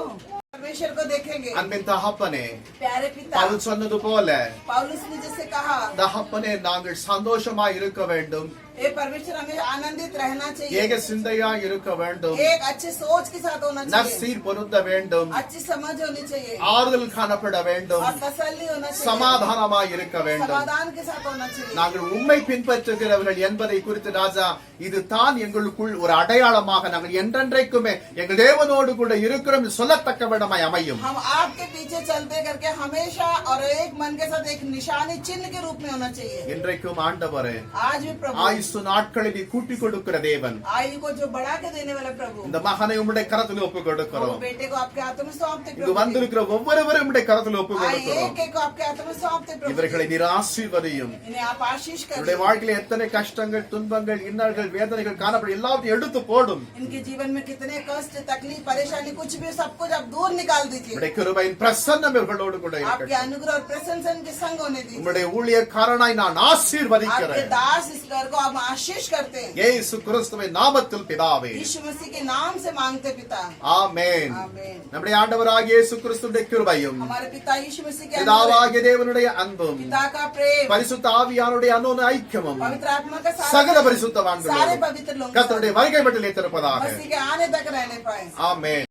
[SPEAKER 4] परमेश्वर को देखेंगे।
[SPEAKER 1] அன்பின் தகப்பனே,
[SPEAKER 4] प्यारे पिता,
[SPEAKER 1] பவுல் சொன்னது போல,
[SPEAKER 4] पौलुस ने जैसे कहा,
[SPEAKER 1] தகப்பனே நாங்கள் சந்தோஷமாய் இருக்க வேண்டும்,
[SPEAKER 4] ये परमेश्वर हमें आनंदित रहना चाहिए,
[SPEAKER 1] ஏக சிந்தையா இருக்க வேண்டும்,
[SPEAKER 4] एक अच्छी सोच के साथ होना चाहिए,
[SPEAKER 1] நற்சீர் பொருந்த வேண்டும்,
[SPEAKER 4] अच्छी समझ होनी चाहिए
[SPEAKER 1] ஆறுதல் காணப்பட வேண்டும்,
[SPEAKER 4] और तसल्ली होना चाहिए,
[SPEAKER 1] சமாதானமாய் இருக்க வேண்டும்.
[SPEAKER 4] समाधान के साथ होना चाहिए.
[SPEAKER 1] நாங்கள் உண்மை பின்பற்றுகிறவர்கள் என்பதை குறித்து ராஜா இது தான் எங்களுக்குள் ஒரு அடையாளமாக நாங்கள் என்றென்றைக்குமே எங்கள் தேவனோடு கூட இருக்கிறோம் என்று சொல்லத்தக்க விடமாய் அமையும்.
[SPEAKER 4] हम आपके पीछे चलते करके हमेशा और एक मन के साथ एक निशानी चिन्ह के रूप में होना चाहिए.
[SPEAKER 1] இன்றைக்கும் ஆண்டவரே,
[SPEAKER 4] आज भी प्रभु
[SPEAKER 1] ஆயுசு நாட்களை நீ கூட்டி கொடுக்கிற தேவன்,
[SPEAKER 4] आयु को जो बढ़ा के देने वाला प्रभु,
[SPEAKER 1] இந்த மகனை உம்முடைய கரத்தில் ஒப்பு
[SPEAKER 4] वो
[SPEAKER 1] கொடுக்கிறோம்.
[SPEAKER 4] बेटे को आपके हाथों में सौंपते
[SPEAKER 1] இங்கு
[SPEAKER 4] प्रभु,
[SPEAKER 1] வந்திருக்கிற ஒவ்வொருவரும் உம்முடைய கரத்தில் ஒப்பு
[SPEAKER 4] आए
[SPEAKER 1] கொடுக்கிறோம்.
[SPEAKER 4] एक एक को आपके हाथों में सौंपते प्रभु,
[SPEAKER 1] இவர்களை நீர் ஆசீர்வதியும்.
[SPEAKER 4] इन्हें आप आशीष
[SPEAKER 1] இவருடைய
[SPEAKER 4] करें.
[SPEAKER 1] வாழ்க்கையில எத்தனை கஷ்டங்கள், துன்பங்கள், இன்னல்கள், வேதனைகள் காணப்படும் எல்லாத்தையும் எடுத்து போடும்.
[SPEAKER 4] इनके जीवन में कितने कष्ट, तकलीफ, परेशानी कुछ भी सब कुछ आप दूर निकाल दीजिए.
[SPEAKER 1] உம்முடைய கிருபையின் பிரசன்னம் இவர்களோடு கூட
[SPEAKER 4] आपके
[SPEAKER 1] இருக்கட்டும்.
[SPEAKER 4] अनुग्रह और प्रशंसा के संग होने दीजिए.
[SPEAKER 1] உம்முடைய ஊழியக்காரனாய் நான்
[SPEAKER 4] आपके
[SPEAKER 1] ஆசீர்வதிக்கிறேன்.
[SPEAKER 4] दास इस घर को आप आशीष करते हैं.
[SPEAKER 1] இயேசு கிறிஸ்துவின் நாமத்தில் பிதாவே,
[SPEAKER 4] यीशु मसीह के नाम से मांगते पिता,
[SPEAKER 1] ஆமென்.
[SPEAKER 4] आमीन.
[SPEAKER 1] நம்முடைய ஆண்டவராகிய இயேசு கிறிஸ்துவின் கிருபையும்
[SPEAKER 4] हमारे पिता यीशु मसीह के अनुग्रह,
[SPEAKER 1] பிதாவாகிய தேவனுடைய அன்பும்
[SPEAKER 4] पिता का प्रेम,
[SPEAKER 1] பரிசுத்த ஆவியானுடைய அன்னோன ஐக்கியமும்
[SPEAKER 4] पवित्र आत्मा का
[SPEAKER 1] சகல
[SPEAKER 4] सारे
[SPEAKER 1] பரிசுத்தவான்களோடும்
[SPEAKER 4] सारे पवित्र लोग
[SPEAKER 1] கர்த்தருடைய வருகை மட்டும் ஏற்றிருப்பதாக.
[SPEAKER 4] मसीह के आने तक रहने पाए.
[SPEAKER 1] ஆமென்.